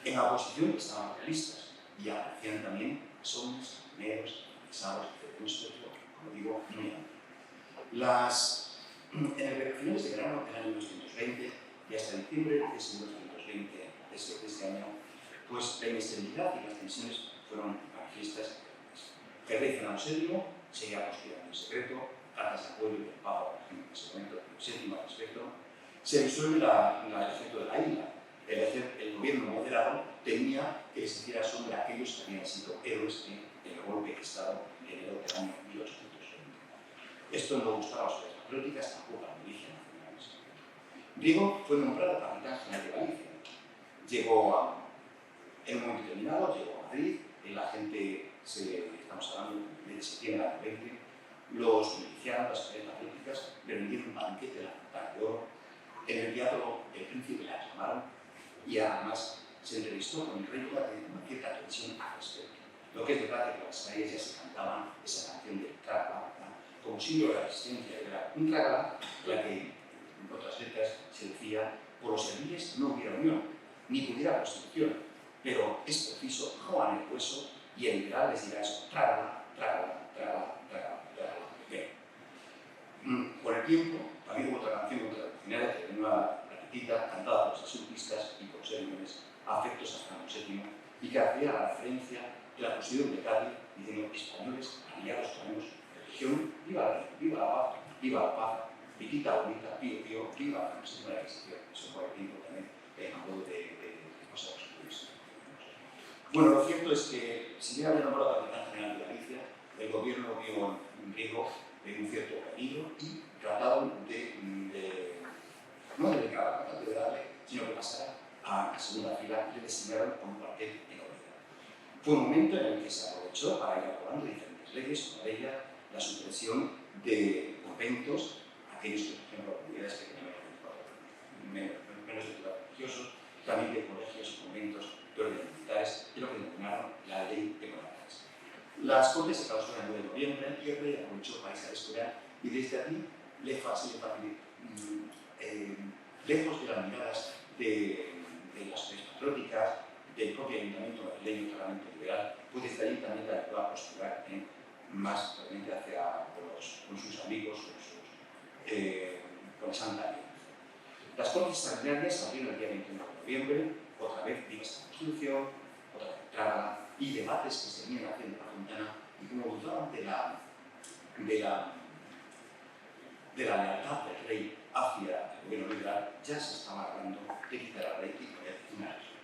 En la oposición estaban los realistas y aparecían también masones, negros, pesados, de un espectro, como digo, muy amplio. En finales de verano del año 1920 y hasta diciembre de 1920 de este año, pues la inestabilidad y las tensiones fueron manifiestas. El rey Fernando VII seguía conspirando en secreto, cartas de apoyo del Papa, por ejemplo, en ese momento, el VII al respecto. Se disuelve el efecto de la isla. El gobierno moderado temía que se hiciera sombra a aquellos que habían sido héroes en el golpe de Estado en enero del año 1820. Esto no gustaba a las sociedades patrióticas, tampoco a la milicia nacionalista. Riego fue nombrado capitán general de Galicia. Llegó en un momento determinado, llegó a Madrid, la gente, estamos hablando de septiembre del 20, los milicianos, las sociedades patrióticas, le rindieron un banquete de la Fontana de Oro. En el teatro el príncipe la llamaron y además se entrevistó con el rey con cierta tensión al respecto. Lo que es verdad que por las calles ya se cantaban esa canción del Trapa, como símbolo de la resistencia. Era un Trapa en la que, en otras letras, se decía: por los serviles no hubiera unión, ni pudiera constitución, pero es preciso roban el hueso y el liberal les dirá eso: trágala, trágala, trágala, trágala, trágala. Bien. Con el tiempo, también hubo otra canción contrarrevolucionaria que venía a la repetita, cantada por los asultistas y por los sermones, afectos a Fernando VII, y que hacía la referencia de la Constitución de Cádiz, diciendo españoles, aliados traemos religión, viva la paz, Viquita bonita, pío pío, viva la Señora Inquisición. Eso fue el tiempo también a modo de cosas oscuras. Bueno, lo cierto es que, si bien había nombrado a Capitán General de Galicia, el gobierno vio en griego un cierto peligro y trataron no de declarar la catedral, sino que pasara a la segunda fila y le designaron como un cuartel en Oviedo. Fue un momento en el que se aprovechó para ir aprobando diferentes leyes, una de ellas la supresión de conventos, aquellos que, por ejemplo, comunidades que tenían menos de religiosos, también de colegios y conventos de orden militares, y lo que denominaron la ley de monarcas. Las Cortes se clausuran el 9 de noviembre y el rey aprovechó para irse a la escuela y desde aquí lejos de las miradas de las sociedades patrióticas, del propio ayuntamiento madrileño claramente liberal, pues desde allí también la ayudó a postular más realmente hacia con sus amigos, con Santa Alianza. Las Cortes extraordinarias se abrieron el día 21 de noviembre, otra vez viva esta Constitución, otra vez entrada, y debates que se venían haciendo en la Fontana y como dudaban de la lealtad del rey hacia el gobierno liberal, ya se estaba hablando de quitar al rey y poner una región.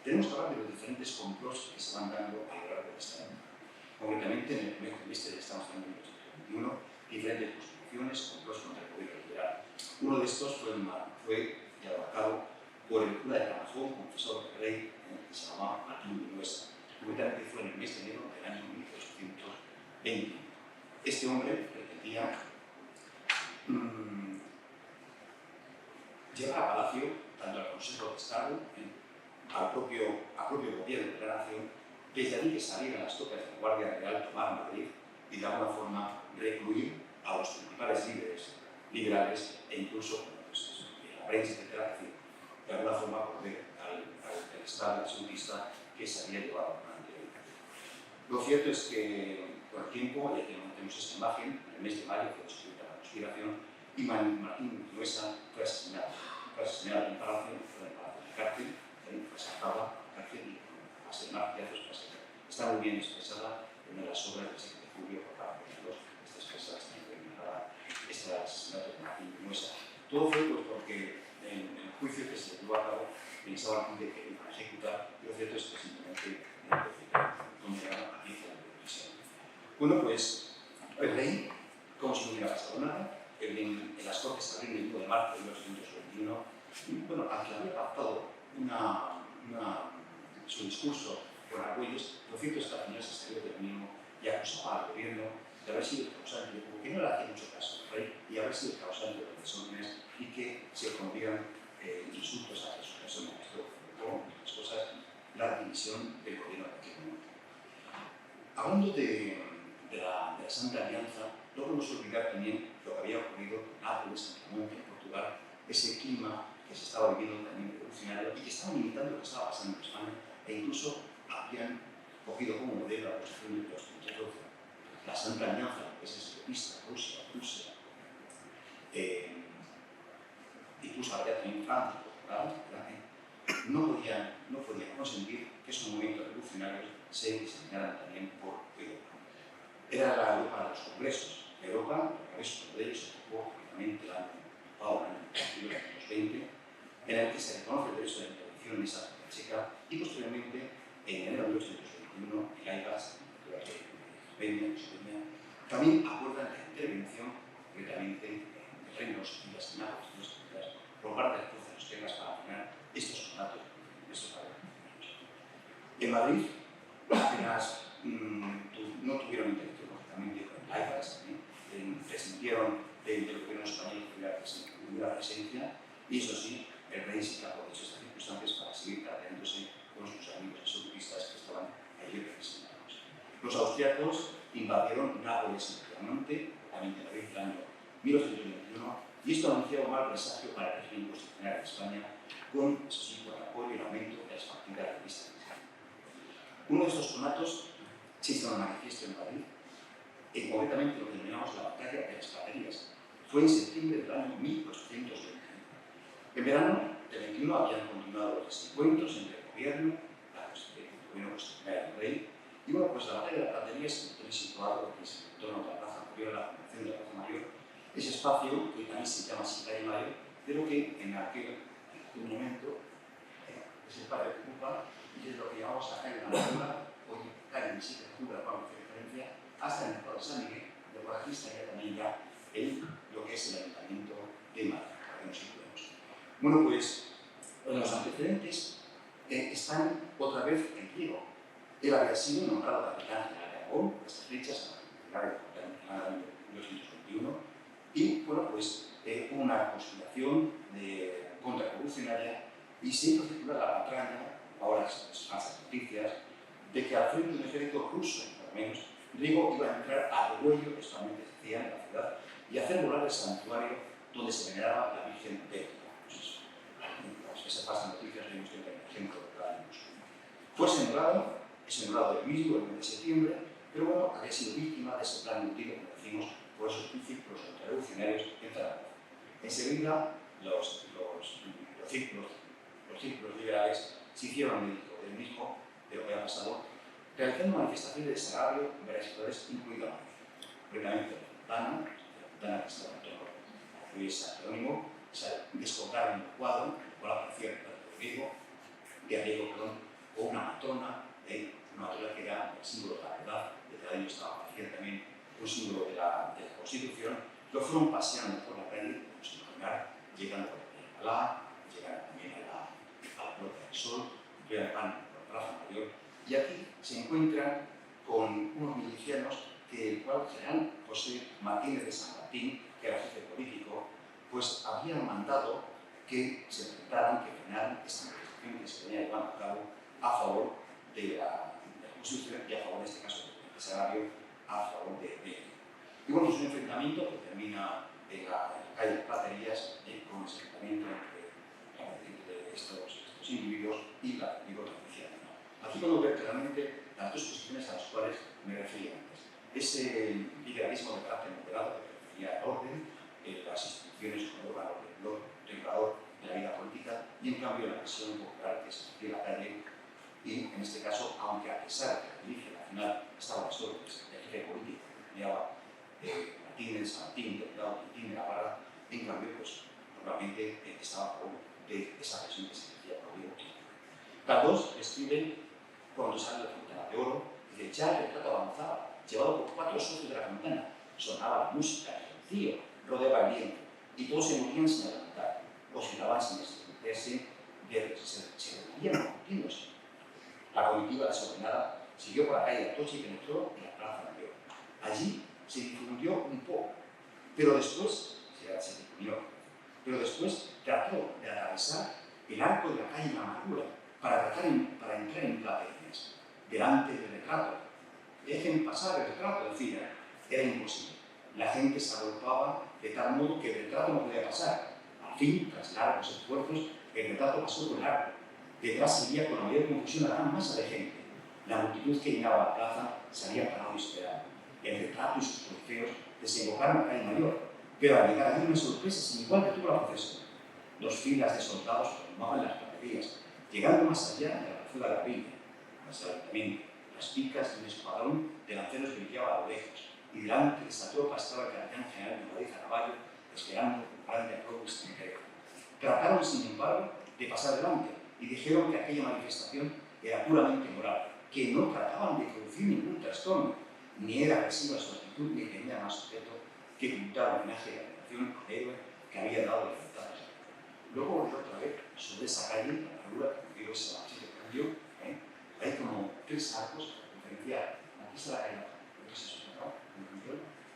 Tenemos que hablar de los diferentes complots que se van dando a lo largo de esta época. Concretamente, en el primer trimestre de estamos en 1821, diferentes constituciones, complots contra el gobierno liberal. Uno de estos fue llevado a cabo por el cura de Carajón, confesor del rey, que se llamaba Martín Vinuesa. Concretamente fue en el mes de enero del año 1820. Este hombre pretendía llevar a palacio tanto al Consejo de Estado, al propio gobierno de la nación, desde allí que salieran las tropas de la Guardia Real, tomar Madrid y de alguna forma recluir a los principales líderes liberales e incluso la prensa, etcétera, de alguna forma volver al Estado absolutista que se había llevado durante el año. Lo cierto es que con el tiempo, ya tenemos esta imagen, en el mes de mayo fue descubierta la conspiración y Martín Vinuesa fue asesinado en Palacio, fue en la cárcel, fue sacado a la cárcel y a ser martillazos. Está muy bien expresada en una de las obras del 7 de julio por parte de los este asesinato de Martín Vinuesa. Todo fue pues, porque en el juicio que se llevó a cabo pensaban que iban a ejecutar, y lo cierto es que simplemente condenaron a 10 años de prisión. Bueno, pues el rey, como si no hubiera pasado nada, en las Cortes abrieron el 1 de marzo de 1821, y bueno, aunque había pactado su discurso con Argüelles, lo cierto es que al final se salió del mismo y acusaba al gobierno de haber sido el causante, porque no le hacía mucho caso al rey, y haber sido el causante de los desórdenes y que se promovieran insultos hacia su persona. Esto provocó, entre otras cosas, la división del gobierno de aquel momento. Hablando de la Santa Alianza, no podemos olvidar también lo que había ocurrido en Nápoles, en Portugal, ese clima que se estaba viviendo también revolucionario y que estaba imitando lo que estaba pasando en España, e incluso habían cogido como modelo la Constitución de 1812. La Santa Alianza, que es esclavista, Rusia, Prusia, incluso había también Francia, Portugal, no podían consentir que esos movimientos revolucionarios se diseñaran también por Europa. Era la Europa de los congresos. Europa, el congreso de ellos se ocupó precisamente el año 20, en el que se reconoce el derecho de la intervención en esa República Checa y posteriormente, en enero de 1821, el AIBAS, Eslovenia, también acuerdan la intervención concretamente en reinos y las naves por parte de las fuerzas austriacas para frenar estos conatos. En Madrid apenas no tuvieron intervención concretamente con el AIBAS, presintieron del gobierno español que hubiera presencia, y eso sí, el rey sí que aprovechó estas circunstancias para seguir tratándose con sus amigos absolutistas que estaban allí representados. Los austriacos invadieron Nápoles anteriormente, también en el año 1821, y esto anunciaba un mal presagio para el régimen constitucional de España, con, eso sí, por el apoyo y el aumento de las partidas realistas. Uno de estos conatos se hizo manifiesto en Madrid, y concretamente lo que denominamos la batalla de las baterías. Fue en septiembre del año 1821. En verano del 21 habían continuado los desencuentros entre el gobierno constitucional del rey Y bueno, pues la batalla de la platería es situado, que es en torno a la plaza anterior a la fundación de la Plaza Mayor, ese espacio que también se llama así calle Mayor, pero que en aquel momento es el espacio que ocupa y es lo que llamamos la calle de la Mayor, o calle 17 de octubre, a la cual hace referencia, hasta el mercado de San Miguel, de por aquí estaría también ya lo que es el Ayuntamiento de Madrid, para que nos situemos. Bueno, pues los antecedentes están otra vez en griego. Él había sido nombrado capitán general de Aragón, por estas fechas, a la final de 1921, y bueno, pues hubo una conspiración contrarrevolucionaria y se hizo circular la patraña, ahora es falsas noticias, de que al frente de un ejército ruso, por lo menos, Riego iba a entrar a Degüello, que solamente se hacía en la ciudad, y hacer volar el santuario donde se veneraba la Virgen de Ética. Pues, esas falsas noticias le hemos tenido el ejemplo de cada año. Fue sembrado el mismo el 9 de septiembre, pero bueno, había sido víctima de ese plan mutido, como decimos, por esos círculos revolucionarios en Zaragoza. Enseguida, los círculos liberales se hicieron el mismo de lo que había pasado, realizando manifestaciones de desagravio en varias ciudades, incluida Madrid. Previamente, la Fontana, que estaba en torno a Luis San Jerónimo, se descolgaron el cuadro con la aparición de Riego, o una matrona, una matrona que era el símbolo de la verdad, de que ahí estaba apareciendo también un símbolo de la Constitución, lo fueron paseando por la calle, sin imaginar, llegando por el Alcalá, llegando también a la Puerta del Sol, van por la Plaza Mayor, y aquí se encuentran con unos milicianos que el cual general José Martínez de San Martín, que era jefe político, pues habían mandado que se presentaran, que frenaran esta manifestación que se venía llevando a cabo a favor de la Constitución y a favor, en este caso, del desagravio, a favor de él. Y bueno, es un enfrentamiento que termina en la calle de Platerías con el enfrentamiento entre estos individuos y la policía. Aquí podemos ver claramente las dos posiciones a las cuales me refería antes. Ese liberalismo de carácter moderado que refería al orden, las instituciones como órgano regulador de la vida política, y en cambio la presión popular que se hacía en la calle, y en este caso, aunque a pesar de que la milicia nacional estaba a las órdenes del jefe político que mediaba Martínez, San Martín, deputado Quintín de la Parra, en cambio, pues normalmente estaba a favor de esa presión que se ejercía por el gobierno. Las dos escriben cuando sale la Fontana de Oro, y de ya el retrato avanzaba, llevado por 4 socios de la Fontana. Sonaba la música, el rocío, rodeaba el viento, y todos se movían sin adelantar, oscilaban sin estremecerse, se removían continuos. La comitiva desordenada siguió por la calle de Atocha y penetró en la Plaza Mayor. Allí se difundió un poco, pero después trató de atravesar el arco de la calle La Amargura para entrar en Platerías, delante del retrato. Dejen pasar el retrato, decía. Era imposible. La gente se agolpaba de tal modo que el retrato no podía pasar. Al fin, tras largos esfuerzos, el retrato pasó por el arco. Detrás seguía con la mayor confusión la gran masa de gente. La multitud que llenaba la plaza se había parado y esperado. El retrato y sus corifeos desembocaron a la calle Mayor, pero al llegar allí una sorpresa sin igual que tuvo la procesión. 2 filas de soldados formaban las platerías, llegando más allá de la plazuela de la villa, hasta el ayuntamiento. Las picas de un escuadrón de lanceros brillaba a lo lejos, y delante de esa tropa estaba el capitán general de Madrid a caballo, esperando con grande apruebo extranjero. Trataron, sin embargo, de pasar delante, y dijeron que aquella manifestación era puramente moral, que no trataban de producir ningún trastorno, ni era agresiva su actitud, ni tenía más sujeto que ocultar el homenaje de la generación al héroe que había dado libertad. Luego volvió otra vez sobre esa calle, la figura que dio ese marchito de cambio, hay como 3 arcos diferenciados. Aquí está la calle,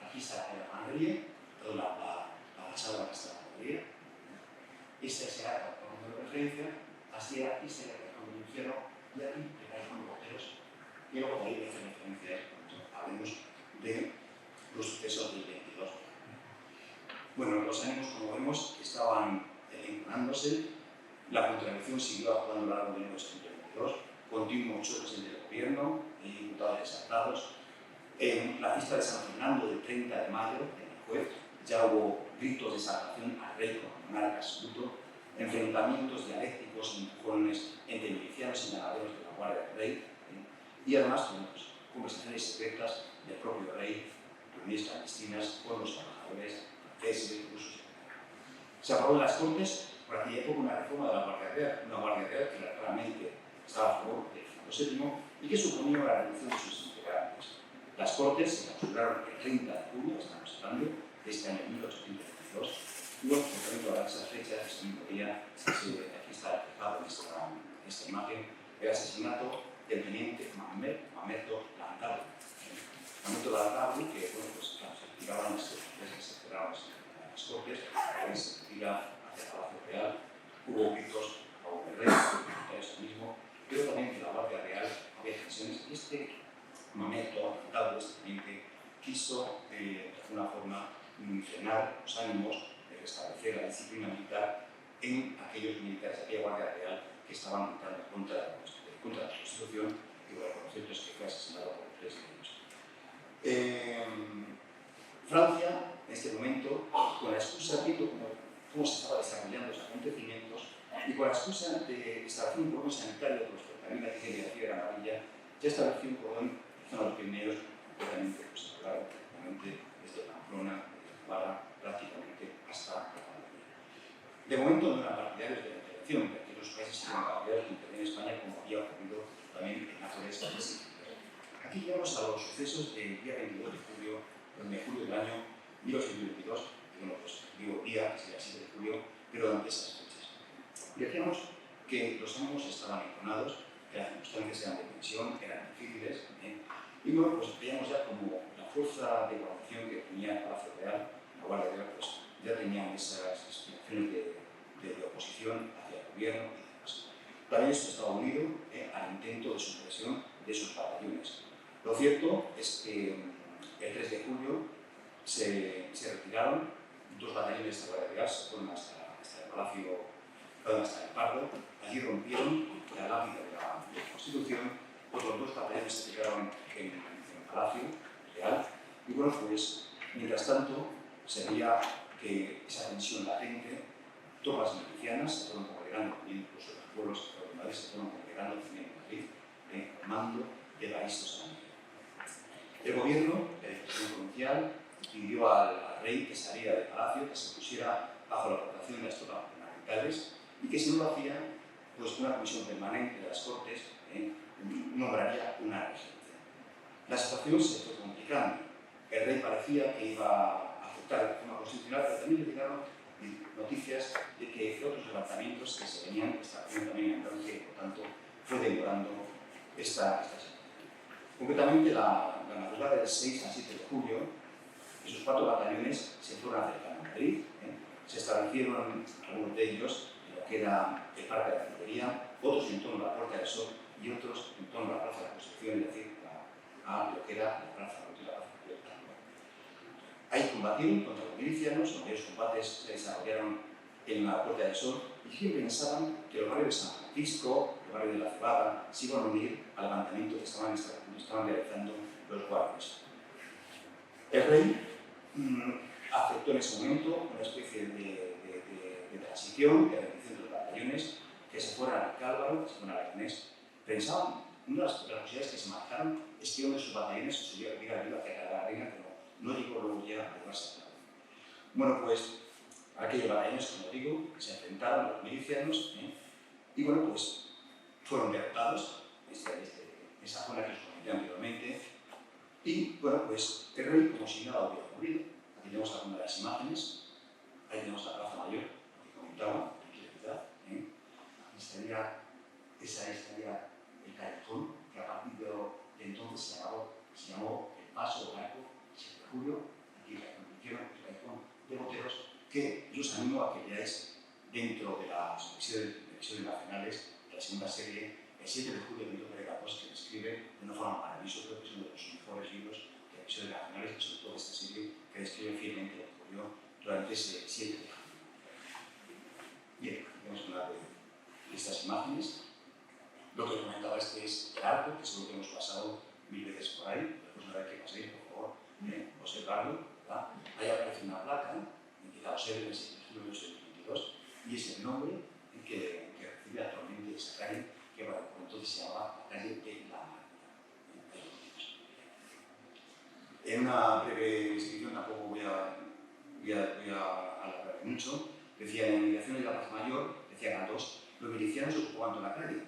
aquí está la calle La Panadería, la fachada de la Casa de la Panadería. Este es el arco como referencia, hacia aquí está el arco del infierno, y aquí el arco de los boteros, y luego por ahí voy a hacer referencias cuando hablemos de los sucesos del 22. Bueno, los ánimos, como vemos, estaban enconándose. La contradicción siguió actuando a lo largo de 1922, continuos choques entre el gobierno y diputados exaltados. En la fiesta de San Fernando del 30 de mayo, en el juez, ya hubo gritos de exaltación al rey como monarca absoluto, enfrentamientos dialécticos y empujones entre milicianos y ganaderos de la Guardia del Rey, y además, bueno, pues, conversaciones secretas del propio rey, reuniones clandestinas con los trabajadores franceses, rusos. Se aprobó en las Cortes por aquella época una reforma de la Guardia Real, una Guardia Real que claramente estaba a favor del Fernando VII y que suponía la reducción de sus integrantes. Las Cortes se clausuraron el 30 de junio, estamos hablando, de este año 1822, y bueno, por ejemplo, a esas fechas, ese mismo día, aquí está reflejado en esta imagen, el asesinato del teniente Mamerto Landau. Mamerto Landau, que bueno, pues, claro, se retiraban las sorpresas, se cerraron las Cortes, se retira hacia el Palacio Real, hubo gritos a el rey, eso mismo, pero también que la Guardia Real había tensiones, y este Mamerto Landau, este teniente, quiso de alguna forma frenar los ánimos de restablecer la disciplina militar en aquellos militares de aquella Guardia Real que estaban luchando contra la Constitución, y bueno, por cierto es que fue asesinado por 3 de ellos. Francia, en este momento, con la excusa, viendo cómo se estaban desarrollando los acontecimientos, y con la excusa de establecer un cordón sanitario por los ferrocarriles que tiene la fiebre amarilla, ya estableció un cordón en la zona de los Pirineos, completamente, pues, claro, desde Pamplona, Navarra, prácticamente hasta la Cataluña. De momento no eran partidarios de la intervención, porque los países eran partidarios de intervenir en España, como había ocurrido también en Nápoles. Aquí llegamos a los sucesos del día 22 de julio del año 1822, y bueno, pues digo día, que sería el 7 de julio, pero durante esas fechas. Decíamos que los ánimos estaban entonados, que las circunstancias eran de tensión, eran difíciles, y bueno, pues veíamos ya como la fuerza de guarnición que tenía el Palacio Real, la Guardia Real, pues ya tenían esas aspiraciones de oposición hacia el gobierno y demás. También esto estaba unido al intento de supresión de sus batallones. Lo cierto es que el 3 de julio se retiraron 2 batallones de la Guardia Real, se fueron hasta el Palacio, hasta el Pardo, allí rompieron la lápida de la Constitución, otros 2 batallones se quedaron en el Palacio Real, y bueno, pues mientras tanto se veía que esa tensión latente, tropas milicianas se fueron congregando también, incluso los pueblos regionales se fueron congregando también en Madrid, mando de Evaristo San Miguel. El gobierno, la Diputación Provincial, pidió al rey que saliera del palacio, que se pusiera bajo la protección de las tropas gubernamentales y que si no lo hacía, pues una comisión permanente de las Cortes nombraría una regencia. La situación se fue complicando. El rey parecía que iba a aceptar la reforma constitucional, pero también le llegaron noticias de que otros levantamientos que se venían estableciendo también en Andalucía y por tanto fue demorando esta situación. Concretamente, la madrugada del 6 al 7 de julio, esos 4 batallones se fueron acercando a Madrid. Se establecieron algunos de ellos en lo que era el Parque de la Artillería, otros en torno a la Puerta del Sol y otros en torno a la Plaza de la Constitución, es decir, a lo que era la Plaza de la Cubierta. Ahí combatieron contra los milicianos, los mayores combates se desarrollaron en la Puerta del Sol, y siempre pensaban que los barrios de San Francisco, los barrios de la Cebada, se iban a unir al levantamiento que estaban realizando los guardias. El rey aceptó en ese momento una especie de transición, de rendición de los batallones, que se fueran al Cálvaro, que se fueran a Leganés. Pensaban, una de las posibilidades que se marcaron es que uno de sus batallones se subiera a hacia Cartagena, pero no llegó luego ya a llevarse a cabo. Bueno, pues aquellos batallones, como digo, se enfrentaron a los milicianos y bueno, pues fueron derrotados en esa zona que os comenté anteriormente. Y bueno, pues el rey, como si nada hubiera ocurrido. Aquí tenemos algunas de las imágenes. Ahí tenemos la Plaza Mayor, que comentaba, aquí estaría el callejón, que a partir de entonces se llamó el Paso Blanco, 7 de julio. Aquí hicieron el callejón de Boteros, que yo os animo a que veáis dentro de las episodios nacionales de la segunda serie, el 7 de julio de 1914, que describe de una forma maravillosa, creo que es uno de los mejores libros de episodios nacionales, y sobre todo de esta serie, que describe fielmente lo que ocurrió durante ese 7 de julio. Bien, vamos a hablar de estas imágenes. Lo que comentaba es el arco, que seguro que hemos pasado 1000 veces por ahí, la próxima vez que paséis, por favor, observarlo, ¿verdad? Ahí aparece una placa, que la observen el 7 de julio de 1922, y es el nombre que recibe actualmente esa calle, que por entonces se llamaba la calle de la Marina. Plaza Mayor, decía Galdós, los milicianos ocupaban toda la calle.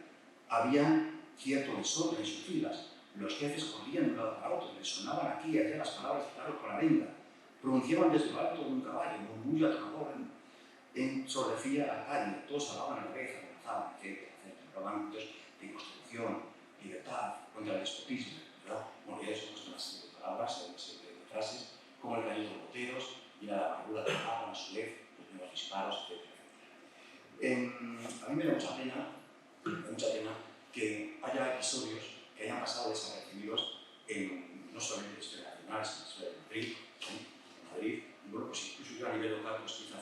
Había cierto desorden en sus filas. Los jefes corrían de un lado para otro, les sonaban aquí y allá las palabras de Carlos con la venga. Pronunciaban desde lo alto de un caballo, murmullo atronador, ensordecía la calle, todos hablaban a la vez, amenazaban, etcétera. Hablaban de constitución, libertad, contra el despotismo, ¿verdad? Bueno, ya eso puesto una serie de palabras, una serie de frases, como el cañón de boteros y la amargura de la a su vez, los nuevos disparos, etcétera. A mí me da mucha pena que haya episodios que hayan pasado desapercibidos no solamente en la historia nacional, sino en la historia de Madrid, y bueno, pues incluso yo a nivel local pues quise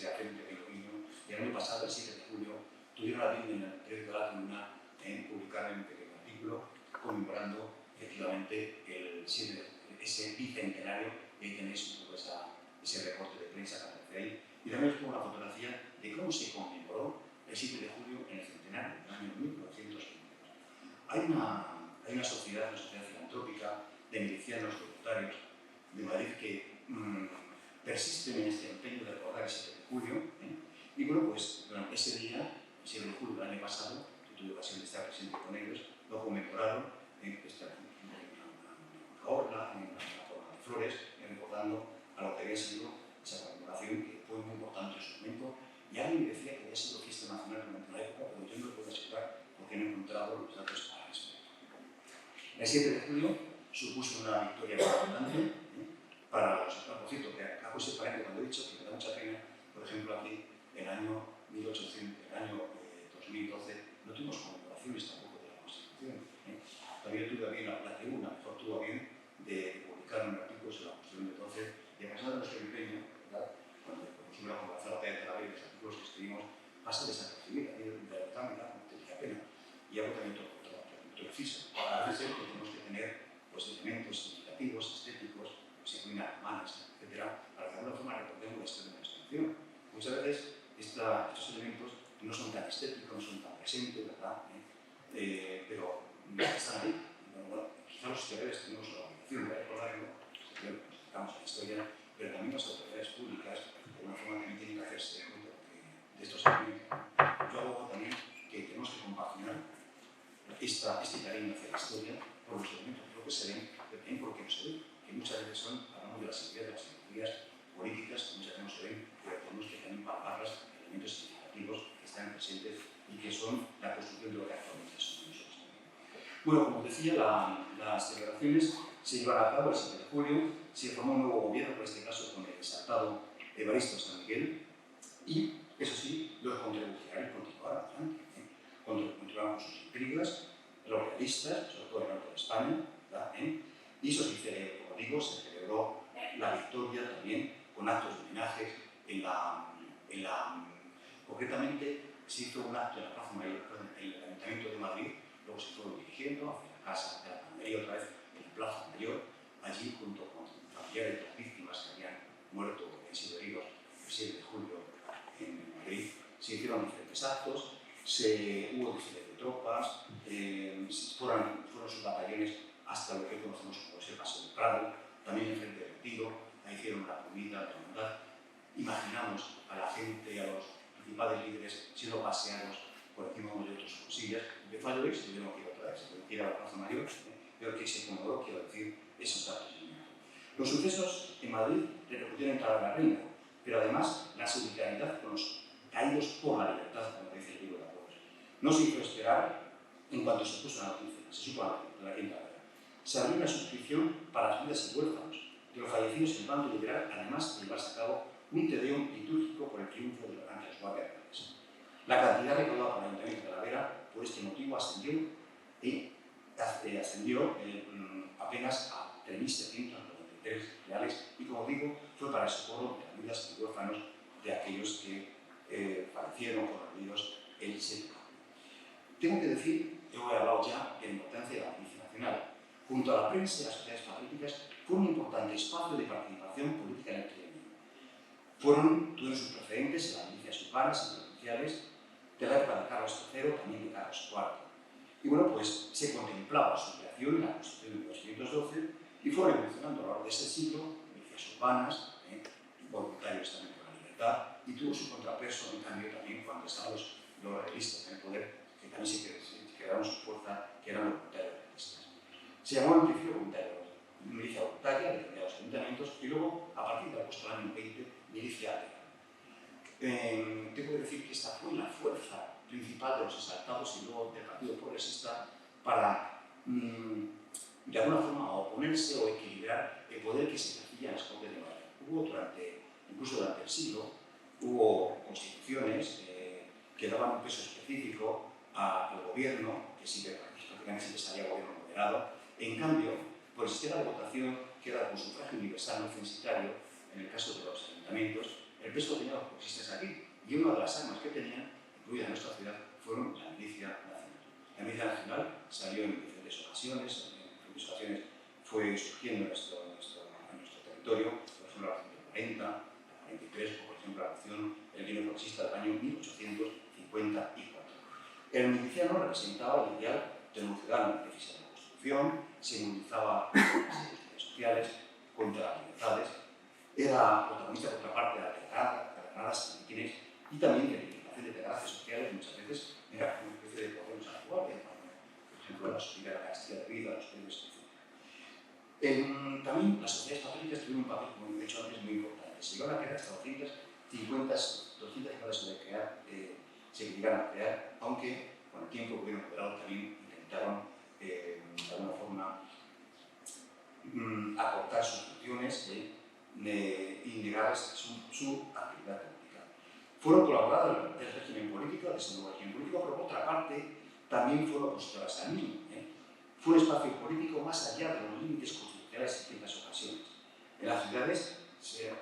hacer un pequeño guiño, y el año pasado, el 7 de julio, tuvieron la bien en el periódico La Tribuna en publicar un pequeño artículo conmemorando efectivamente ese bicentenario, y ahí tenéis un poco ese recorte de prensa que aparece ahí, y también os pongo una fotografía de cómo se conmemoró el 7 de julio en el centenario del año 1922. Hay una sociedad filantrópica de milicianos voluntarios de Madrid que persisten en este empeño de recordar el 7 de julio. Y bueno, pues durante ese día, el 7 de julio del año pasado, yo tuve ocasión de estar presente con ellos, lo conmemoraron en una orla, en una forma de flores, recordando a lo que había sido esa conmemoración que fue muy importante en su momento. Y alguien me decía que había sido fiesta nacional durante la época, pero yo no lo puedo asegurar porque no he encontrado los datos al respecto. El 7 de julio supuso una victoria importante para los por cierto, que hago ese paréntesis cuando he dicho que me da mucha pena, por ejemplo, aquí, el año 2012, no tuvimos conmemoraciones tampoco de la Constitución. Todavía tuve bien la tribuna, mejor tuvo bien de publicar un artículo sobre la Constitución de entonces, y a pesar de nuestro empeño, ¿verdad? Cuando pusimos la conversación a la vez, los artículos que escribimos, pasa desapercibida, y de verdad me da mucha pena. Y hago también todo preciso. Parece ser que tenemos que tener pues, elementos significativos, estéticos, ruinas romanas, etcétera, para que de alguna forma recordemos la historia de nuestra nación. Muchas veces estos elementos no son tan estéticos, no son tan presentes, ¿verdad? Pero están ahí. Bueno, quizá los historiadores tenemos la obligación de recordarlo, explicamos la historia, pero también las autoridades públicas, de alguna forma, también tienen que hacerse cuenta de estos elementos. Yo abogo también que tenemos que compaginar este cariño hacia la historia por los elementos propios que se ven, pero también por lo que no se ve, que muchas veces hablamos de las ideas, de las ideologías políticas, que muchas veces no se ven, pero tenemos que también palparlas elementos significativos que están presentes y que son la construcción de lo que actualmente somos nosotros también. Bueno, como decía, las celebraciones se llevan a cabo el 7 de julio, se formó un nuevo gobierno, por este caso con el exaltado Evaristo San Miguel, y, eso sí, los contrarrevolucionarios continuaron adelante. Continuaron con sus intrigas, los realistas, sobre todo en el norte de España, ¿verdad? Y eso sí, como digo, se celebró la victoria también con actos de homenaje concretamente se hizo un acto en la Plaza Mayor, en el Ayuntamiento de Madrid, luego se fueron dirigiendo hacia la Casa de la Panadería, otra vez en la Plaza Mayor, allí junto con familiares de las víctimas que habían muerto o que habían sido heridos el 7 de julio en Madrid, se hicieron diferentes actos, hubo desfiles de tropas, fueron sus batallones hasta lo que conocemos como el Paso del Prado, también en frente del Retiro, ahí hicieron una comida, la hermandad. Imaginamos a la gente, a los principales líderes siendo paseados por encima de otros con sillas. Empezó a llover, se tuvieron que ir otra vez, se tuvieron que ir a la Plaza Mayor, pero que se conmemoró, quiero decir, esos actos. Los sucesos en Madrid repercutieron en la reina, pero además la solidaridad con los caídos por la libertad, como dice el libro de Apolos. No se hizo esperar en cuanto se puso la noticia, se supo la Quinta Guerra. Se abrió una suscripción para las viudas y huérfanos de los fallecidos en el bando liberal, además de llevarse a cabo un tedeum litúrgico por el triunfo de los ángeles guardianes. La cantidad recaudada por el Ayuntamiento de Talavera por este motivo ascendió apenas a 3.793 reales y, como digo, fue para el socorro de las viudas y huérfanos de aquellos que fallecieron por olvidos el 7 de julio. Tengo que decir, yo he hablado ya de la importancia de la milicia nacional. Junto a la prensa y las sociedades patrióticas, fue un importante espacio de participación política en el trienio. Tuvieron sus precedentes en las milicias urbanas y provinciales de la época de Carlos III, también de Carlos IV. Y bueno, pues se contemplaba su creación en la Constitución de 1912 y fueron evolucionando a lo largo de este siglo, milicias urbanas, voluntarios también por la libertad, y tuvo su contrapeso en cambio estaban los realistas en el poder, que también se quedaron su fuerza, que eran los voluntarios realistas. Se llamó en principio voluntario, milicia voluntaria, dependía de los ayuntamientos, y luego, a partir del agosto del año 20, milicia legal. Tengo que decir que esta fue la fuerza principal de los exaltados y luego del Partido Progresista para, de alguna forma, oponerse o equilibrar el poder que se ejercía en las Cortes de Madrid. Hubo incluso durante el siglo, hubo constituciones que daban un peso específico al gobierno, que prácticamente siempre salía gobierno moderado. En cambio, por el sistema de votación, que era con sufragio universal no censitario, en el caso de los ayuntamientos, el peso lo tenían los progresistas aquí. Y una de las armas que tenían, incluida en nuestra ciudad, fueron la milicia nacional. La milicia nacional salió en diferentes ocasiones, fue surgiendo en nuestro territorio, por ejemplo, la 140, la 43, o por ejemplo la acción del Gremio Progresista del año 1854. El miliciano representaba el ideal de un ciudadano beneficio de la Constitución, se movilizaba en las injusticias sociales, contra las libertades, era protagonista, por otra parte, de las mítines y también de la reivindicación de desgracias sociales. Muchas veces era una especie de Podemos a la guardia, por ejemplo, la subida de la Castilla de Vida, los premios, etc. También las sociedades católicas tuvieron un papel, como he dicho antes, muy importante. Se llegaron a crear hasta 250 se llegaron a crear, aunque con el tiempo el gobierno federal también intentaron, de alguna forma, acortar sus funciones y negar su actividad política. Fueron colaboradores del régimen político, desde el nuevo régimen político, pero por otra parte también fueron opositoras al mismo. Fue un espacio político más allá de los límites constitucionales en ciertas ocasiones. En las ciudades se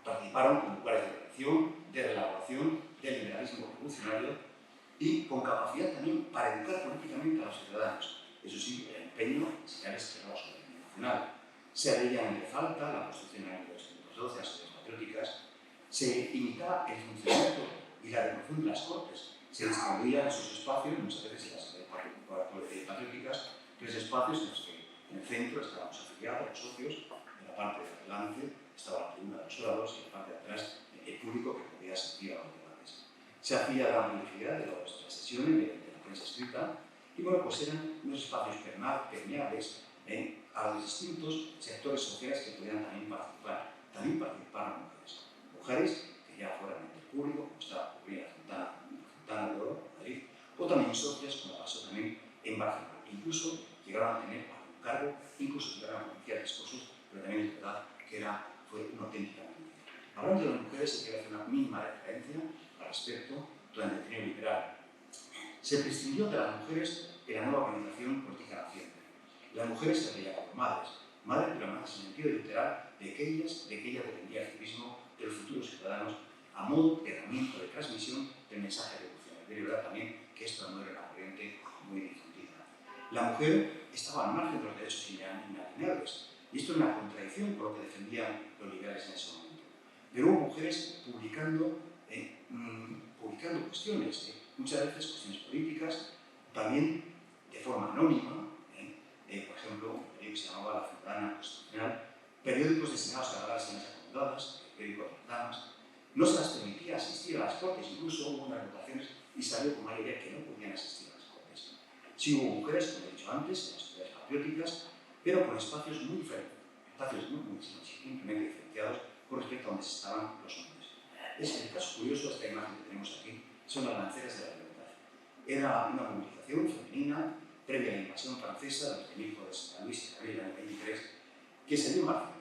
participaron con lugares de elección, de relaboración, de liberalismo revolucionario y con capacidad también para educar políticamente a los ciudadanos. Eso sí, el empeño en enseñarles que era la soberanía nacional. Se leían en falta la Constitución del año 1912, las sociedades patrióticas, se imitaba el funcionamiento y la regulación de las Cortes, se distribuían esos espacios, muchas veces en las sociedades patrióticas, tres espacios en los que en el centro estaban los afiliados, los socios, en la parte de adelante estaba la tribuna de los oradores y en la parte de atrás el público que podía asistir a los debates. Se hacía la publicidad de las sesiones de la prensa escrita y bueno, pues eran unos espacios permeables a los distintos sectores sociales que podían también participar. También participaron mujeres que ya fueran en el público, como estaba ocurriendo en la Fontana de Oro, en Madrid, o también socias, como pasó también en Barcelona. Incluso llegaron a tener algún cargo, incluso llegaron a pronunciar discursos, pero también es verdad que fue una auténtica minoría. Hablando de las mujeres, se quiere hacer una mínima referencia al respecto durante el trienio liberal. Se prescindió de las mujeres en la nueva organización política nacional. Las mujeres se veían como madres, pero más en el sentido literal de que ellas dependía el activismo de los futuros ciudadanos a modo de herramienta de transmisión del mensaje revolucionario. De verdad también que esto no era una corriente muy difundida. La mujer estaba al margen de los derechos inalienables, y esto es una contradicción con lo que defendían los liberales en ese momento. Pero hubo mujeres publicando cuestiones, muchas veces cuestiones políticas, también de forma anónima, por ejemplo, un periódico que se llamaba La Ciudadana Constitucional, periódicos destinados a hablar en las acomodadas, el periódico de las damas. No se las permitía asistir a las Cortes, incluso hubo unas votaciones y salió con mala idea que no podían asistir a las Cortes. Sí hubo mujeres, como he dicho antes, en las sociedades patrióticas, pero con espacios muy diferentes, espacios muy simplemente diferenciados con respecto a donde estaban los hombres. El caso curioso de esta imagen que tenemos aquí son las lanceras de la libertad. Era una movilización femenina previa a la invasión francesa del hijo de San Luis en abril del 23, que se dio en Barcelona.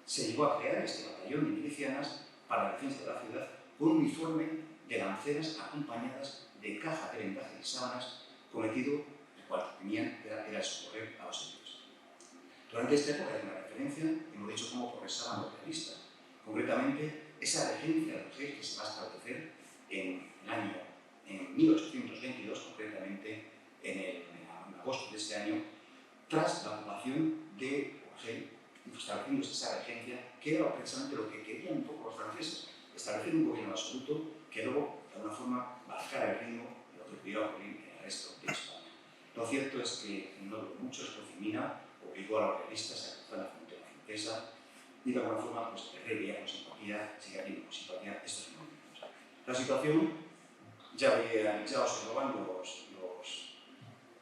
Se llegó a crear este batallón de milicianas para la defensa de la ciudad con un uniforme de lanceras acompañadas de caja de vendaje y sábanas, cometido el cual tenían era socorrer a los heridos. Durante esta época de una referencia hemos dicho cómo progresaban los realistas. Concretamente, esa regencia de mujeres que se va a establecer en 1822, concretamente en agosto de este año, tras la ocupación de Urgel, estableciéndose esa regencia, que era precisamente lo que querían un poco los franceses, establecer un gobierno absoluto que luego, de alguna forma, bajara el ritmo de lo que pudiera ocurrir en el resto de España. Lo cierto es que no duró mucho, Escocimina obligó a los realistas a cruzar la frontera francesa y de alguna forma pues, el rey veía con simpatía, seguía viendo con simpatía estos movimientos. La situación ya observaban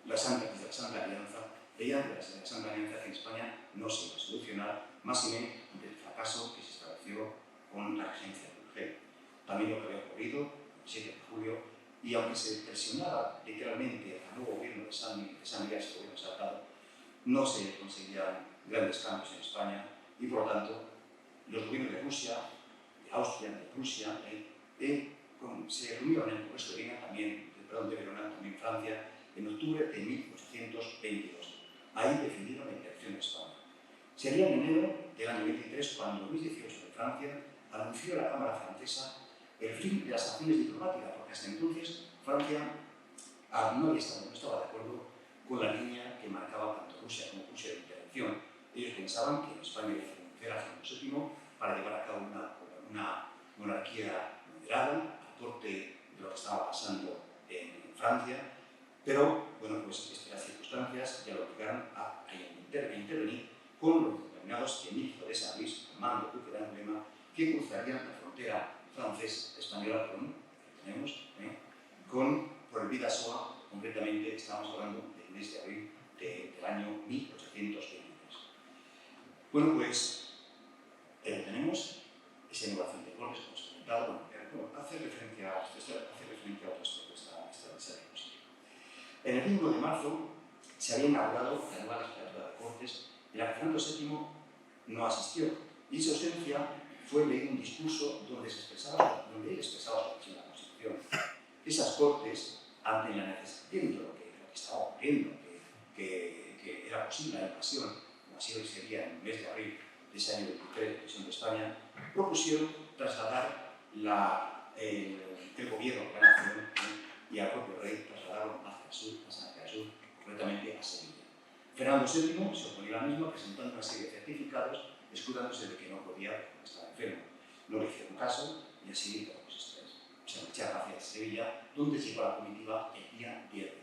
la Santa Alianza, veían que la Santa Alianza que en España no se iba a solucionar, más y menos del fracaso que se estableció con la regencia de Urgel. También lo que había ocurrido el 7 de julio, y aunque se presionaba literalmente al nuevo gobierno de San Miguel, ese gobierno saltado, no se conseguían grandes cambios en España, y por lo tanto los gobiernos de Rusia, de Austria, de Prusia, se reunieron en el Congreso de Viena, de Verona, también Francia, en octubre de 1822. Ahí decidieron la integración de España. Sería en enero del año 23 cuando Luis XVIII de Francia anunció a la Cámara francesa el fin de las acciones diplomáticas, porque hasta entonces Francia no estaba de acuerdo con la línea que marcaba tanto Rusia como Prusia de intervención. Ellos pensaban que en España iba a renunciar a Fernando VII para llevar a cabo una monarquía moderada, a corte de lo que estaba pasando en Francia, pero bueno, pues estas circunstancias ya lo obligaron a intervenir con los determinados Emilio de San Luis, Armando Duque de Angulema, que cruzarían la frontera francés-española por el Bidasoa. Concretamente estamos hablando del mes de abril del año 1823. Bueno, pues tenemos esa innovación de cortes, como os he comentado, hace referencia a otras cosas de esta diapositiva. En el 1 de marzo se había inaugurado la nueva legislatura de Cortes, en la que Fernando VII no asistió, y su ausencia fue leído un discurso donde él expresaba su visión de la Constitución. Esas Cortes, ante la necesidad, viendo lo que estaba ocurriendo, que era posible la invasión, como así hoy sería en el mes de abril de ese año 23 de la invasión de España, propusieron trasladar el gobierno de la nación y al propio rey trasladaron hacia el sur, concretamente a Sevilla. Fernando VII se oponía a la misma, presentando una serie de certificados, escudándose de que no podía porque estaba enfermo. No le hicieron caso y así pues, se marcharon hacia Sevilla, donde llegó la comitiva el día 10.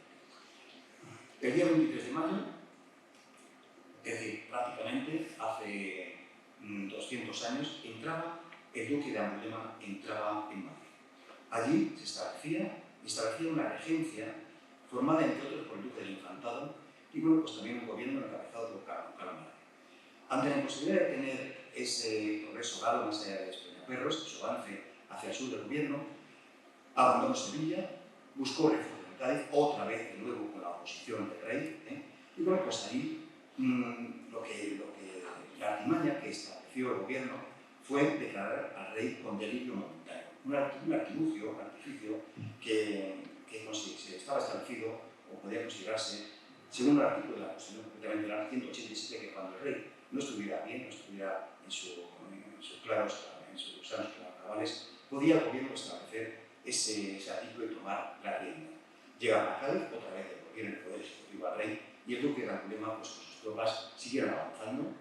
El día 23 de mayo, es decir, prácticamente hace 200 años, entraba el duque de Angulema en Madrid. Allí se establecía una regencia formada, entre otros, por el duque del Infantado y bueno, pues también un gobierno encabezado por Calamar. Ante la imposibilidad de tener ese progreso galo más allá de Peñaperros, su avance hacia el sur del gobierno, abandonó Sevilla, buscó refugio en Cádiz, otra vez de nuevo con la oposición del rey, y bueno, pues ahí la artimaña que estableció el gobierno fue declarar al rey con delirio momentáneo. Un artificio que se estaba establecido o podía considerarse según el artículo de la Constitución, concretamente el artículo 187, que cuando el rey no estuviera bien, no estuviera en sus sanos cabales, podía el gobierno establecer ese artículo y tomar la rienda. Llegaron a Cádiz, otra vez devolvieron el poder ejecutivo al rey, y el duque de Angulema, pues con sus tropas, siguieron avanzando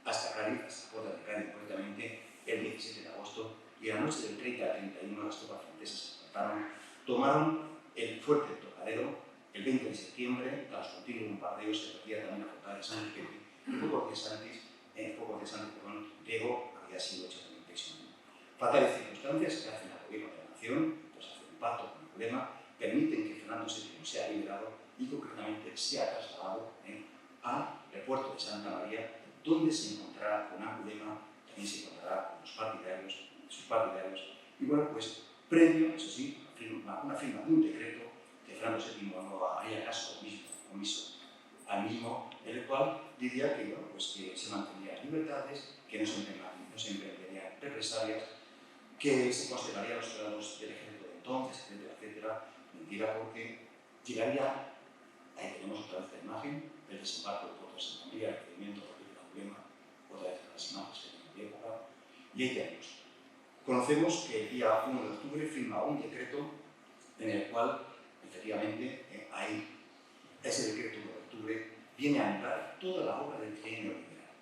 hasta Cádiz, hasta Puerta de Cádiz, concretamente el 17 de agosto, y la noche del 30 al 31 las tropas francesas se levantaron, tomaron el fuerte del Tocadero. El 20 de septiembre, tras continuos bombardeos, se perdía también la fortaleza de San Miguel, y pocos días antes, Diego había sido hecho también prisionero. Fatales circunstancias que hacen al gobierno de la nación, pues hacer un pacto con Angulema, permiten que Fernando VII sea liberado y concretamente sea trasladado al puerto de Santa María, donde se encontrará con Angulema, también se encontrará con sus partidarios, y bueno, pues previo, eso sí, una firma de un decreto que Fernando VII no haría caso omiso al mismo, en el cual diría que, bueno, pues que se mantendrían libertades, que no se emprenderían represalias, que se conservarían los grados del ejército de entonces, etcétera. Mentira, porque llegaría, ahí tenemos otra vez la imagen, del desembarco de Puerto de Santa María, el recibimiento por el Angulema, otra vez las imágenes que tenemos de época, y ahí tenemos. Conocemos que el día 1 de octubre firma un decreto en el cual, efectivamente, ese decreto 1 de octubre viene a anular toda la obra del trienio liberal.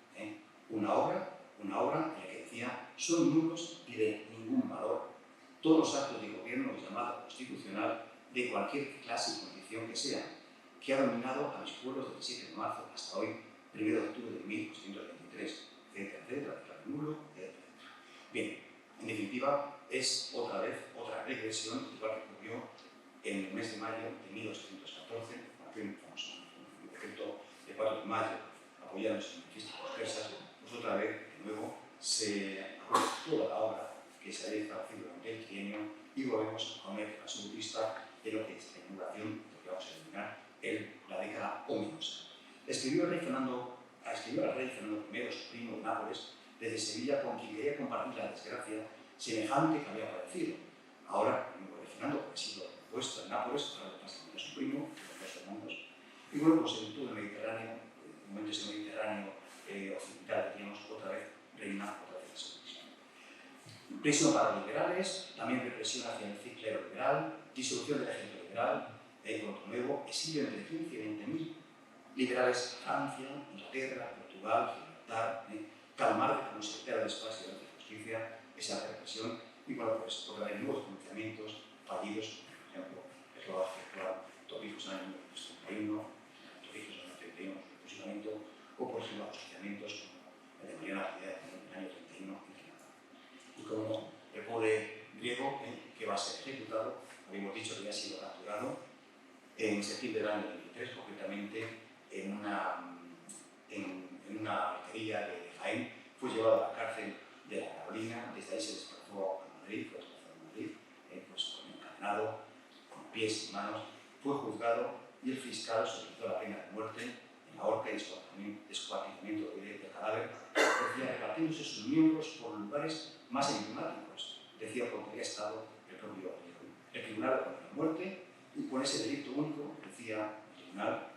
Una obra en la que decía, son nulos y de ningún valor todos los actos de gobierno llamado constitucional de cualquier clase y condición que sea, que ha dominado a mis pueblos desde el 7 de marzo hasta hoy, 1 de octubre de 1823, etcétera, declara nulo, etcétera. Bien, en definitiva, es otra vez otra regresión, igual que en el mes de mayo de 1814, nació un famoso decreto de 4 de mayo, apoyando los anarquistas persas, pues otra vez, de nuevo, se acoge toda la obra que se había establecido durante el trienio y volvemos a una época surrealista de lo que es la inauguración, lo que vamos a denominar la década ominosa. Escribió al rey Fernando I, su primo de Nápoles, desde Sevilla, con quien quería compartir la desgracia semejante que había padecido. Ahora, el rey Fernando ha sido puesto en Nápoles, ahora le pasa a su primo, los hermanos, y bueno, pues en todo el Mediterráneo, en el momento ese Mediterráneo occidental, digamos, otra vez reina otra vez la segunda. Presión para los liberales, también represión hacia el ciclo liberal, disolución del ejército liberal, con otro nuevo, exilio entre 15 y 20.000 liberales a Francia, Inglaterra, Portugal, Gibraltar, calmar como secretario de espacio de justicia, esa represión, y bueno, pues otra vez nuevos pronunciamientos fallidos, por ejemplo, Eslovaquia actual, Torrijos en el año 1931, Torrijos en el año 31, su fusilamiento, o por ejemplo, asociamientos como el de Mariana Rajoy en el año 31 en Canadá. Y como no, el pobre griego, que va a ser ejecutado, habíamos dicho que había sido capturado en septiembre del año 23, concretamente en una alquería de Jaén, fue llevado a la cárcel de la Carolina, desde ahí se desplazó a Madrid, pues encadenado, con pies y manos, fue juzgado y el fiscal solicitó la pena de muerte en la horca y descuartizamiento del cadáver, decía, repartiéndose sus miembros por lugares más enigmáticos, decía porque había estado el propio el tribunal con la muerte y con ese delito único, decía el tribunal,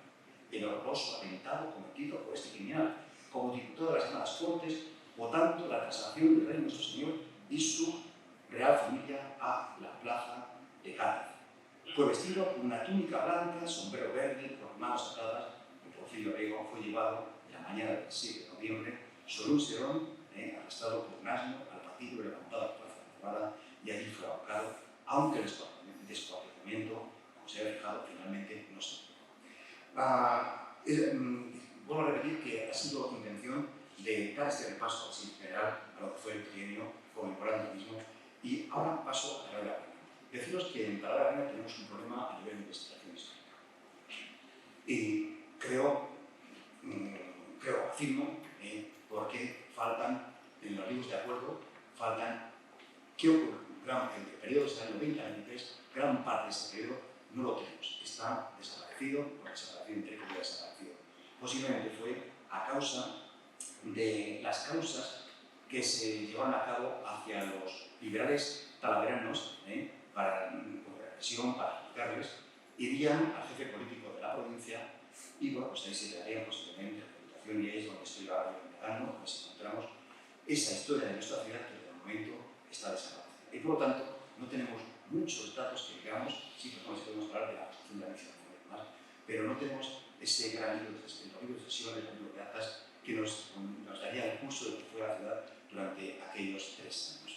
el horroroso atentado cometido por este criminal, como diputado de las llamadas Cortes, votando la traslación del rey nuestro Señor y su real familia a la plaza de Cádiz. Fue vestido con una túnica blanca, sombrero verde, con manos atadas, y Porfirio Rego fue llevado en la mañana del 7 de noviembre sobre un serón arrastrado por un asno al patíbulo levantado a la plaza de Navarra y allí fue ahorcado, aunque el descuartizamiento, como se había fijado, finalmente no se vuelvo a repetir que ha sido intención de dar este repaso así general a lo que fue el trienio conmemorando el mismo. Y ahora paso a la palabra. Deciros que en Palabra Reina tenemos un problema a nivel de investigación histórica. Y afirmo, porque faltan, en los libros de acuerdo, ¿qué ocurre? El periodo está en el 20 al 23, gran parte de ese periodo no lo tenemos. Está desaparecido, entre comillas desaparecido. Posiblemente fue a causa de las causas que se llevan a cabo hacia los liberales talaveranos, para represión, para juzgarles, irían al jefe político de la provincia y bueno, pues ahí se le darían posiblemente la reputación y ahí es donde estoy ahora indagando, donde encontramos esa historia de nuestra ciudad que de momento está desaparecida. Y por lo tanto, no tenemos muchos datos que digamos, sí podemos hablar de la construcción de la administración y demás, pero no tenemos ese gran libro de libros de sesiones, el libro de actas, que nos daría el curso de lo que fue la ciudad durante aquellos 3 años.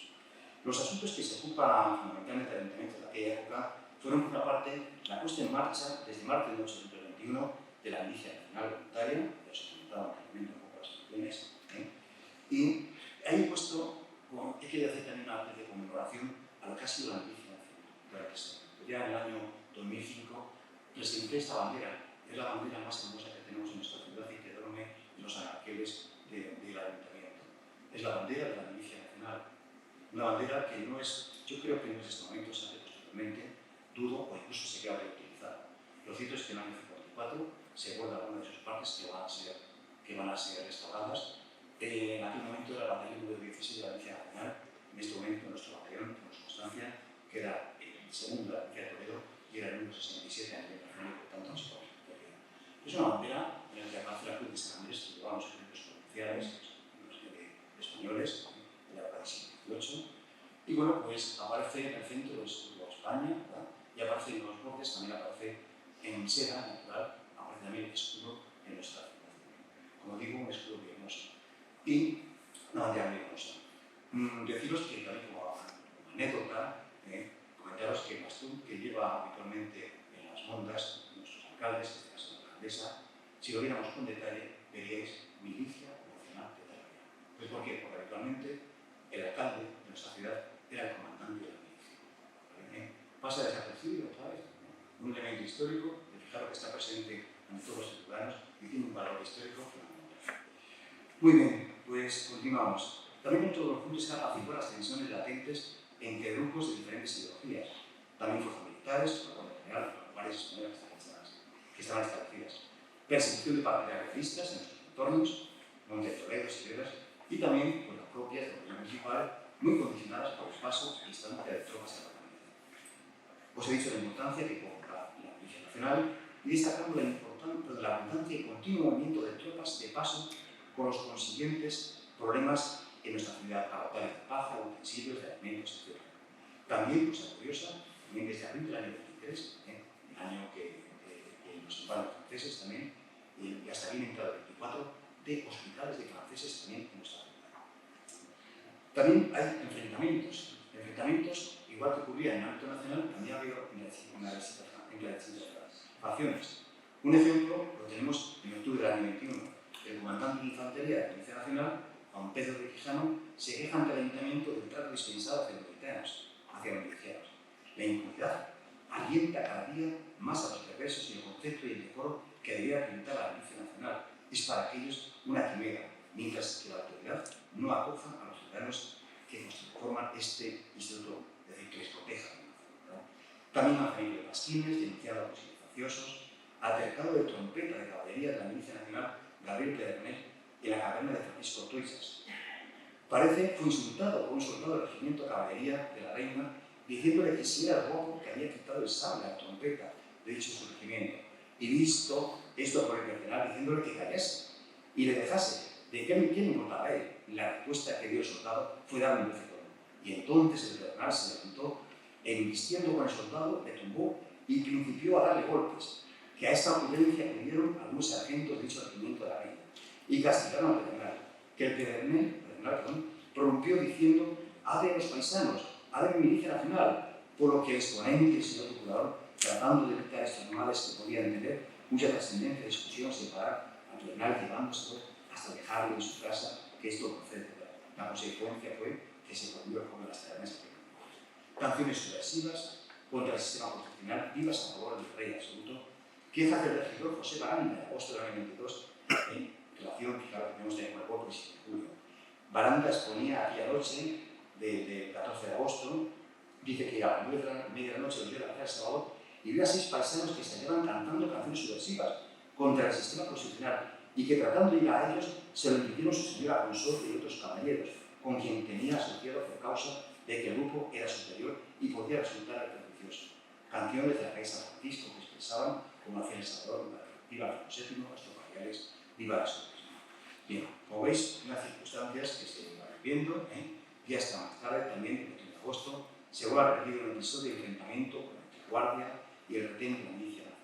Los asuntos que se ocupan fundamentalmente del ayuntamiento de aquella época fueron, por una parte, la puesta en marcha, desde marzo de 1821, de la Milicia Nacional Voluntaria, ya os he comentado anteriormente un poco las funciones, y ahí he puesto, he querido hacer también una especie de conmemoración a lo que ha sido la Milicia Nacional. Ya en el año 2005 presenté esta bandera, es la bandera más hermosa que tenemos en nuestra ciudad y que duerme en los anaqueles del ayuntamiento. Es la bandera de la Milicia Nacional. Una bandera que no es, yo creo que en este momento se hace posteriormente, dudo o incluso se queda reutilizada. Lo cierto es que en el año 54 se guarda alguna de sus partes que van a ser restauradas. En aquel momento era el batallón número 16 de la Milicia Nacional. En este momento nuestro batallón, tenemos constancia, que era el segundo de la Milicia de Toledo y era el número 67 a nivel nacional y por tanto no se puede recuperar. Es una bandera en la que aparece la Cruz de San Andrés, que llevaban los ejércitos provinciales españoles de la época del siglo XVIII. Y bueno, pues aparece en el centro del escudo de España, ¿verdad? Y aparece en los bordes, también aparece en seda natural, aparece también el escudo en nuestra fundación. Como digo, un escudo muy hermoso. Y una bandera muy hermosa. Deciros que, también como anécdota, comentaros que Bastún, que lleva habitualmente en las mondas nuestros alcaldes, en este caso la alcaldesa, si lo viéramos con detalle, veríais Milicia Nacional de Talavera. Pues ¿por qué? Porque habitualmente el alcalde de nuestra ciudad era el comandante de la milicia. Pasa desapercibido, ¿sabes? un elemento histórico, de fijar lo que está presente en todos los ciudadanos y tiene un valor histórico fundamental. Muy bien, pues continuamos. También dentro de los puntos se aplicó las tensiones latentes entre grupos de diferentes ideologías, también fuerzas militares, como la Real, varias españolas que estaban establecidas, persecución de partidas realistas en nuestros entornos, Monte de Toledo, Sierras, y también pues, las propias de la Unión Municipal, muy condicionadas por el paso y estancia de tropas en la comunidad. Os he dicho la importancia que cobra la Policía Nacional y destacando la abundancia y continuo movimiento de tropas de paso con los consiguientes problemas en nuestra ciudad, agotables de paja, utensilios, de alimentos, etc. También, cosa curiosa, también desde abril del año 23, el año que nos invaden los franceses también, y hasta bien entrado el 24, de hospitales de franceses también en nuestra ciudad. También hay enfrentamientos, igual que ocurría en el ámbito nacional, también ha habido en las distintas facciones. Un ejemplo lo tenemos en octubre del año 21. El comandante de infantería de la Policía Nacional, Juan Pedro de Quijano, se queja ante el ayuntamiento del trato dispensado hacia los milicianos. La impunidad alienta cada día más a los perversos y el concepto y el decoro que debería acreditar la Policía Nacional es para aquellos una quimera, mientras que la autoridad no acoja a los ciudadanos que conforman este instituto, es decir, que les proteja. También han salido de pasquines, denunciado a los infaciosos, altercado de trompeta de caballería de la Milicia Nacional Gabriel Pedernel en la caverna de Francisco Toisas. Parece fue insultado por un soldado del regimiento de caballería de la Reina, diciéndole que si era el guapo que había quitado el sable a la trompeta de dicho surgimiento, y visto esto por el cardenal diciéndole que callase y le dejase, de qué le importaba a él. La respuesta que dio el soldado fue darle un bofetón, y entonces el cardenal se levantó e invistiendo con el soldado le tumbó y principió a darle golpes, que a esta ocurrencia acudieron algunos sargentos de dicho regimiento de la Reina y castigaron al Pedernal, que el Pedernal prorrumpió diciendo: ¡Ade los paisanos! ¡Ade mi Milicia Nacional! Por lo que el exponente, el señor procurador, tratando de evitar estos males que podían tener mucha trascendencia, discusión, separar a Pedernal llevándose hasta dejarlo en su casa, que esto procede. La consecuencia fue que se volvió como las tabernas. Canciones subversivas contra el sistema constitucional, vivas a favor del rey absoluto, quejas del regidor José Baranda, en agosto del año 22, en relación, claro, tenemos que tener por el 7 de julio. Baranda exponía aquella noche del 14 de agosto, dice que a las 9 de la noche volvió a la plaza de sábado y vio a 6 paisanos que se hallaban cantando canciones subversivas contra el sistema constitucional y que tratando de ir a ellos se lo impidieron su señora consorte y otros caballeros, con quien tenía asociado por causa de que el grupo era superior y podía resultar pernicioso. Canciones de la rey San Francisco que expresaban, como hacía el Salvador, viva Alfonso VII, nuestros familiares, viva la sociedad. Bien, como veis, unas circunstancias que se van viendo, días más tarde, también el 30 de agosto, se vuelve a repetir un episodio de enfrentamiento con la guardia y el retén de la Milicia Nacional.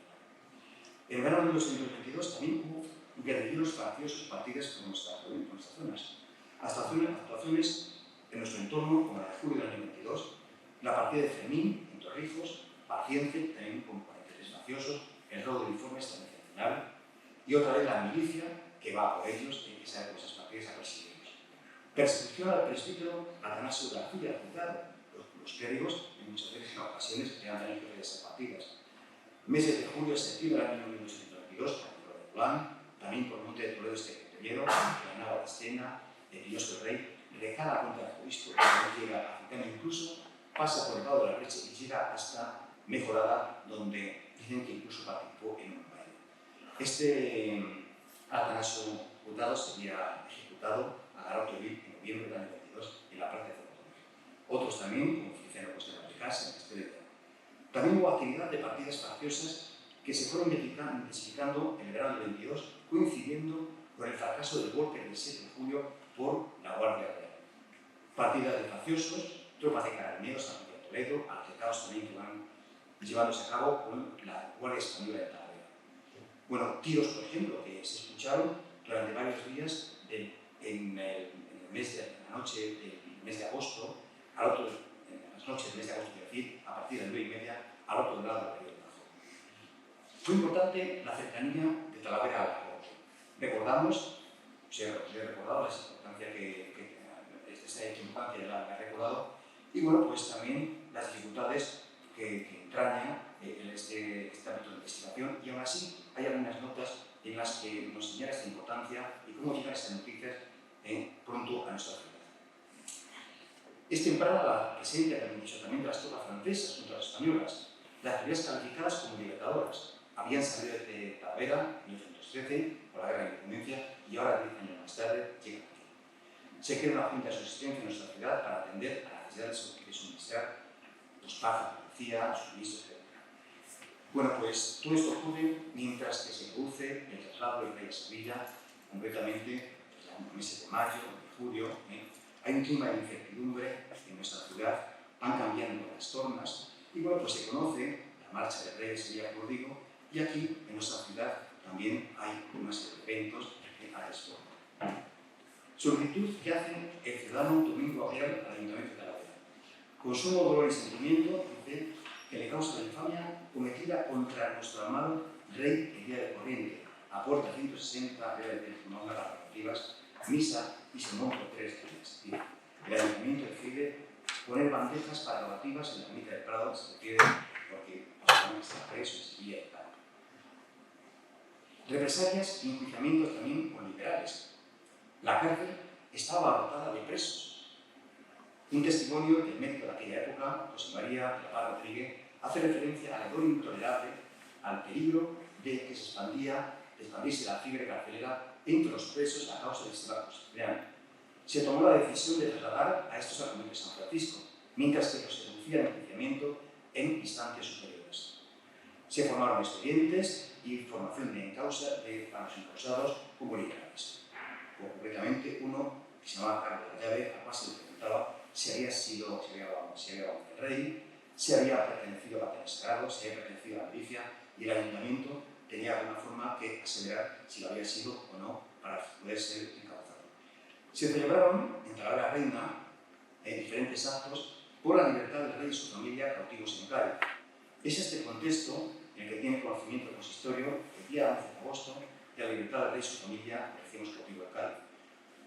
En el verano de 1922 también hubo guerrilleros facciosos partidas por nuestras zonas. Hasta actuaciones en nuestro entorno, como la de julio del año 22, la partida de Fermín, en Torrijos, Paciente, también con intereses mafiosos, el robo de uniformes también nacional, y otra vez la milicia que va por ellos y que sale por esas partidas a perseguirlos. Persecución al presbítero Atanasio García, juzgado, los clérigos, en muchas veces en ocasiones, que eran también jefes de esas partidas. Meses de julio a septiembre del año 1922, por ejemplo, de Polán, también por Monte de Toledo, Teñero, Granada de Escena, de Piñoso del Rey, recala contra el obispo que llega a Africano, incluso pasa por el lado de la brecha y llega hasta Mejorada, donde dicen que incluso participó en un baile. Este Atanasio Hurtado sería ejecutado a Garauto Vil en noviembre del año 22 en la plaza de Fontones. Otros también, como Feliciano Costa de Vallecasa, en Estrella. También hubo actividad de partidas facciosas que se fueron intensificando en el verano del 22, coincidiendo con el fracaso del golpe del 7 de julio por la Guardia Real. Partidas de faciosos, tropas de carabineros a Toledo, altercados también que van llevándose a cabo con la Guardia Española de Talavera. Bueno, tiros, por ejemplo, que se escucharon durante varios días en el mes de la noche del mes de agosto, en las noches del mes de agosto, es decir, a partir de las 9:30, al otro lado del río Tajo. Fue importante la cercanía de Talavera a la corte. Recordamos, os he recordado la importancia esta importancia la he recordado, y bueno, pues también las dificultades que entraña este ámbito de investigación, y aún así hay algunas notas en las que nos señala esta importancia y cómo llegan estas noticias pronto a nuestra ciudad. Es temprana la presencia del endiosamiento de las tropas francesas contra las españolas, las primeras calificadas como libertadoras. Habían salido de Talavera en 1913 por la guerra de independencia y ahora, 10 años más tarde, llegan aquí. Se crea una junta de subsistencia en nuestra ciudad para atender a las necesidades de suministrar paz, policía, suministros, etc. Bueno, pues todo esto ocurre mientras que se produce el traslado del rey a Sevilla, concretamente en los meses de mayo, de julio. Hay un clima de incertidumbre en nuestra ciudad, van cambiando las tornas, y bueno, pues se conoce la marcha del rey de Sevilla, como digo, y aquí en nuestra ciudad también hay una serie de eventos a responder. Solicitud que hace el ciudadano Domingo Abrial al Ayuntamiento de Talavera. Con sumo dolor y sentimiento, dice que le causa la infamia cometida contra nuestro amado rey el día de corriente, aporta 160 reales del Tribunal de las Relativas, misa y sermón por 3 días. El Ayuntamiento decide poner bandejas para rogativas en la ermita del Prado, se refiere porque está preso en Sevilla y tal. Represalias y enjuiciamientos también con liberales. La cárcel estaba abarrotada de presos. Un testimonio del médico de aquella época, José María de la Paz Rodríguez, hace referencia al hedor intolerable, al peligro de que se expandiese la fiebre carcelera entre los presos a causa del sistema constitucional. Se tomó la decisión de trasladar a estos a de San Francisco, mientras que se reducía el enjuiciamiento en instancias superiores. Se formaron expedientes y formación de causa para los encausados como liberales. Concretamente, uno que se llamaba Carlos de la Llave, al cual se le preguntaba si había bautizado el rey, si había pertenecido a Patrias Sagrados, si había pertenecido a la milicia, y el ayuntamiento tenía alguna forma que aseverar si lo había sido o no para poder ser encauzado. Se celebraron en Talavera Reina diferentes actos por la libertad del rey y su familia cautivos en Cádiz. Es este contexto en el que tiene conocimiento el consistorio el día 11 de agosto de la libertad del rey y su familia que decimos cautivo en Cádiz.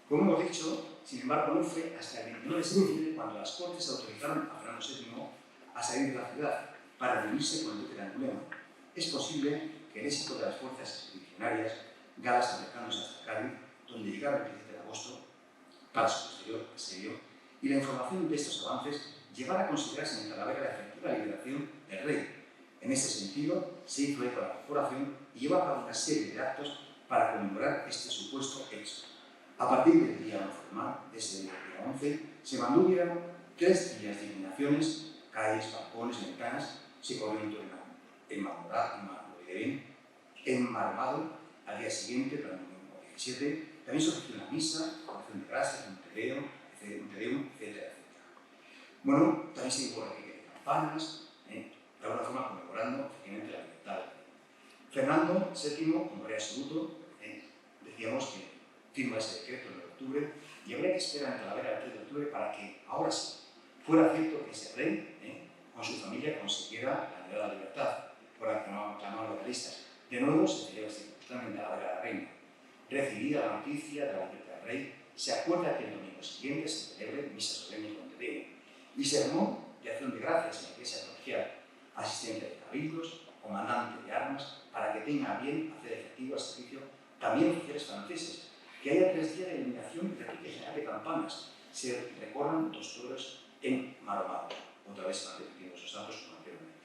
Como hemos dicho, sin embargo, no fue hasta el 29 de septiembre cuando las Cortes autorizaron a Fernando VII a salir de la ciudad para reunirse con el duque de Angulema. Es posible que el éxito de las fuerzas expedicionarias, galas acercándose hasta Cádiz, donde llegaron el 17 de agosto, para su posterior asedio, y la información de estos avances llevara a considerarse en Talavera la efectiva liberación del rey. En este sentido, se hizo eco a la corporación y llevó a cabo una serie de actos para conmemorar este supuesto hecho. A partir del día 11 de marzo, ese día 11, se mantuvieron 3 días de iluminaciones, calles, balcones, ventanas, se corrió un torneo enmarmado al día siguiente, para el domingo 17, también se ofreció una misa, oración de gracias, un tedeum, etc. Bueno, también se hizo repique de campanas, de alguna forma conmemorando efectivamente la libertad. Fernando VII, como rey absoluto, decíamos que firma ese decreto el 9 de octubre y habría que esperar en Talavera el 3 de octubre para que, ahora sí, fuera cierto que ese rey, con su familia, consiguiera la anhelada libertad, por la que clamaban los realistas. De nuevo se celebra simultáneamente la Talavera de la Reina. Recibida la noticia de la libertad del rey, se acuerda que el domingo siguiente se celebre misa solemne con tedeum y sermón de acción de gracias en la iglesia parroquial, asistente de cabildos, comandante de armas, para que tenga a bien hacer efectivo el servicio también oficiales franceses, que haya 3 días de iluminación y repique general de campanas, se recorran 2 toros en Maromado. Otra vez se van repitiendo esos actos como anteriormente.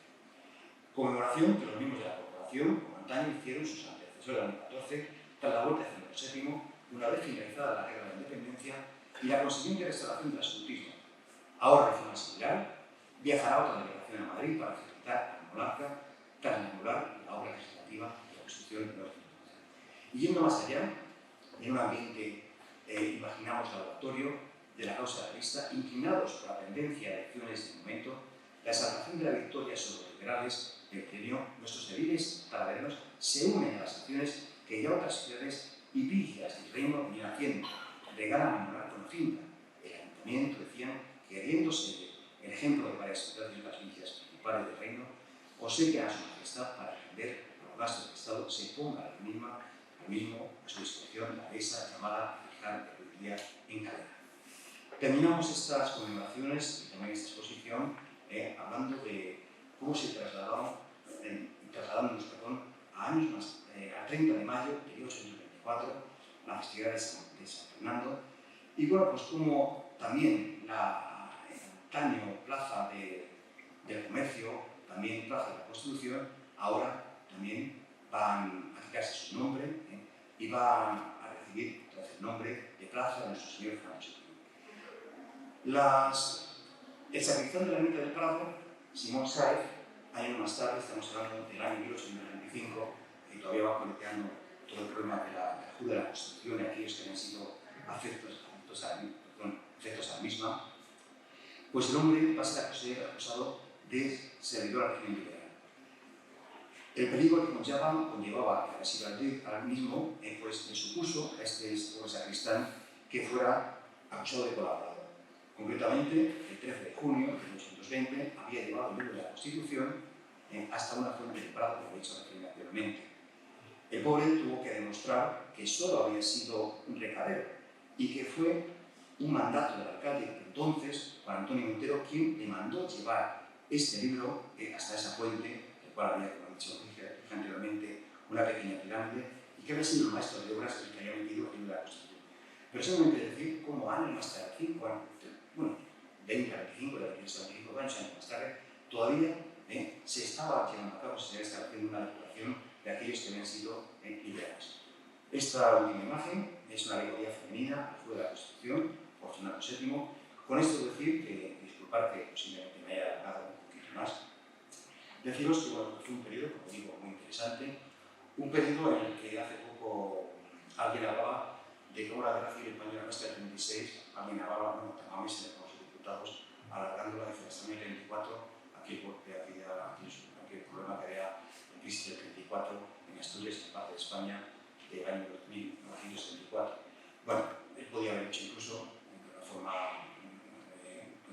Conmemoración que los miembros de la corporación, como antaño, hicieron sus antecesores del año 14, tras la vuelta de Fernando VII, una vez finalizada la guerra de la independencia y la consiguiente restauración del absolutismo. Ahora, de forma similar, viajará otra delegación a Madrid para felicitar al monarca tras anular la obra legislativa de la Constitución de 1950. Y yendo más allá, en un ambiente, imaginamos, laboratorio de la causa realista, inclinados por la tendencia a elecciones de momento, la exaltación de la victoria sobre los liberales del trienio, nuestros ediles talaverenos se unen a las acciones que ya otras ciudades y villas del reino venían haciendo, regalan al monarca una finca. El ayuntamiento, decían, queriéndose el ejemplo de varias ciudades y las villas principales del reino, obsequian a su majestad para defender los gastos del Estado, se ponga al mismo a su disposición la esa llamada Hija de Biblia en cadena. Terminamos estas conmemoraciones y también esta exposición hablando de cómo se trasladamos a años más, al 30 de mayo de 1824, la festividad de San Fernando, y bueno, pues como también la antaño plaza del comercio, también plaza de la Constitución, ahora también van a quitarse su nombre y van a recibir otra vez el nombre de Plaza de Nuestro Señor Fernando VII. El sacristán de la Ermita del Prado, Simón Sáez, años más tarde, estamos hablando del año 1895, y todavía va coleteando todo el problema de la ajuda de la Constitución y aquellos que habían sido afectos a la misma, pues el hombre va a ser acusado de servidor al régimen liberal. El peligro que conllevaba que al mismo, pues le supuso a este sacristán que fuera acusado de colaborador. Concretamente, el 13 de junio de 1820 había llevado el libro de la Constitución hasta una fuente de Prado, como he dicho anteriormente. El pobre tuvo que demostrar que solo había sido un recadero y que fue un mandato del alcalde de entonces, Juan Antonio Montero, quien le mandó llevar este libro hasta esa fuente, el cual había, como he dicho anteriormente, una pequeña pirámide, y que había sido el maestro de obras el que había metido el libro de la Constitución. Pero solamente decir cómo años más tarde, 20 a 25, de 25 años más tarde, todavía se estaba llevando a cabo, se estaba haciendo una depuración de aquellos que habían sido liberados. Esta última imagen es una alegoría femenina, fue de la Constitución, por Fernando VII. Con esto decir que, disculpad que posiblemente me haya alargado un poquito más, deciros que bueno, fue un periodo, como digo, muy interesante, un periodo en el que hace poco alguien hablaba de cómo la guerra civil española hasta el 36, alguien hablaba, bueno, también se le los diputados, alargándola desde hasta el 24, aquel problema que había en crisis del 34 en Asturias, en parte de España, del año 1974. Bueno, él podía haber hecho incluso de una forma,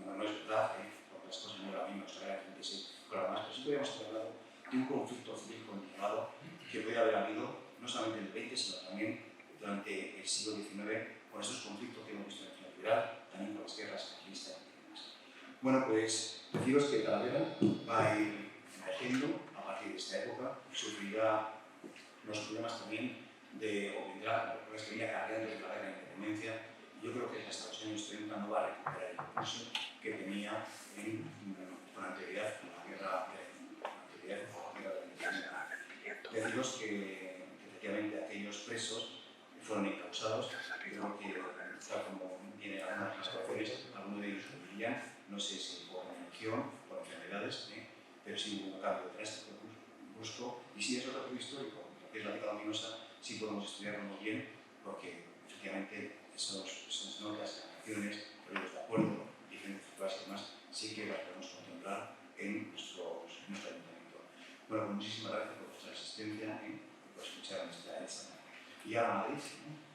no es verdad, porque las cosas no eran las mismas, era el 36, pero además, pero sí podríamos haber hablado de un conflicto civil continuado que podría haber habido no solamente en el 20, sino también durante el siglo XIX, con esos conflictos que hemos visto en la ciudad, también con las guerras carlistas y demás. Bueno, pues deciros que Talavera va a ir emergiendo a partir de esta época, sufrirá los problemas también o vendrá los que venía cargando de la guerra de independencia. Yo creo que hasta los años 30 no va a recuperar el impulso que tenía con anterioridad a la guerra de la independencia. Deciros que efectivamente aquellos presos fueron encausados. Creo que, tal como viene algunas clasificaciones, algunos de ellos morirían, no sé si por mención, por enfermedades, pero sí hubo un cambio drástico, brusco, y si es otro dato histórico, lo que es la década ominosa, sí podemos estudiarlo muy bien, porque efectivamente esas notas, acciones, periodos de acuerdo, diferentes cifras y demás, sí que las podemos contemplar en nuestro ayuntamiento. Bueno, pues muchísimas gracias por vuestra asistencia y por escuchar nuestra. Y ahora Madrid, ¿no?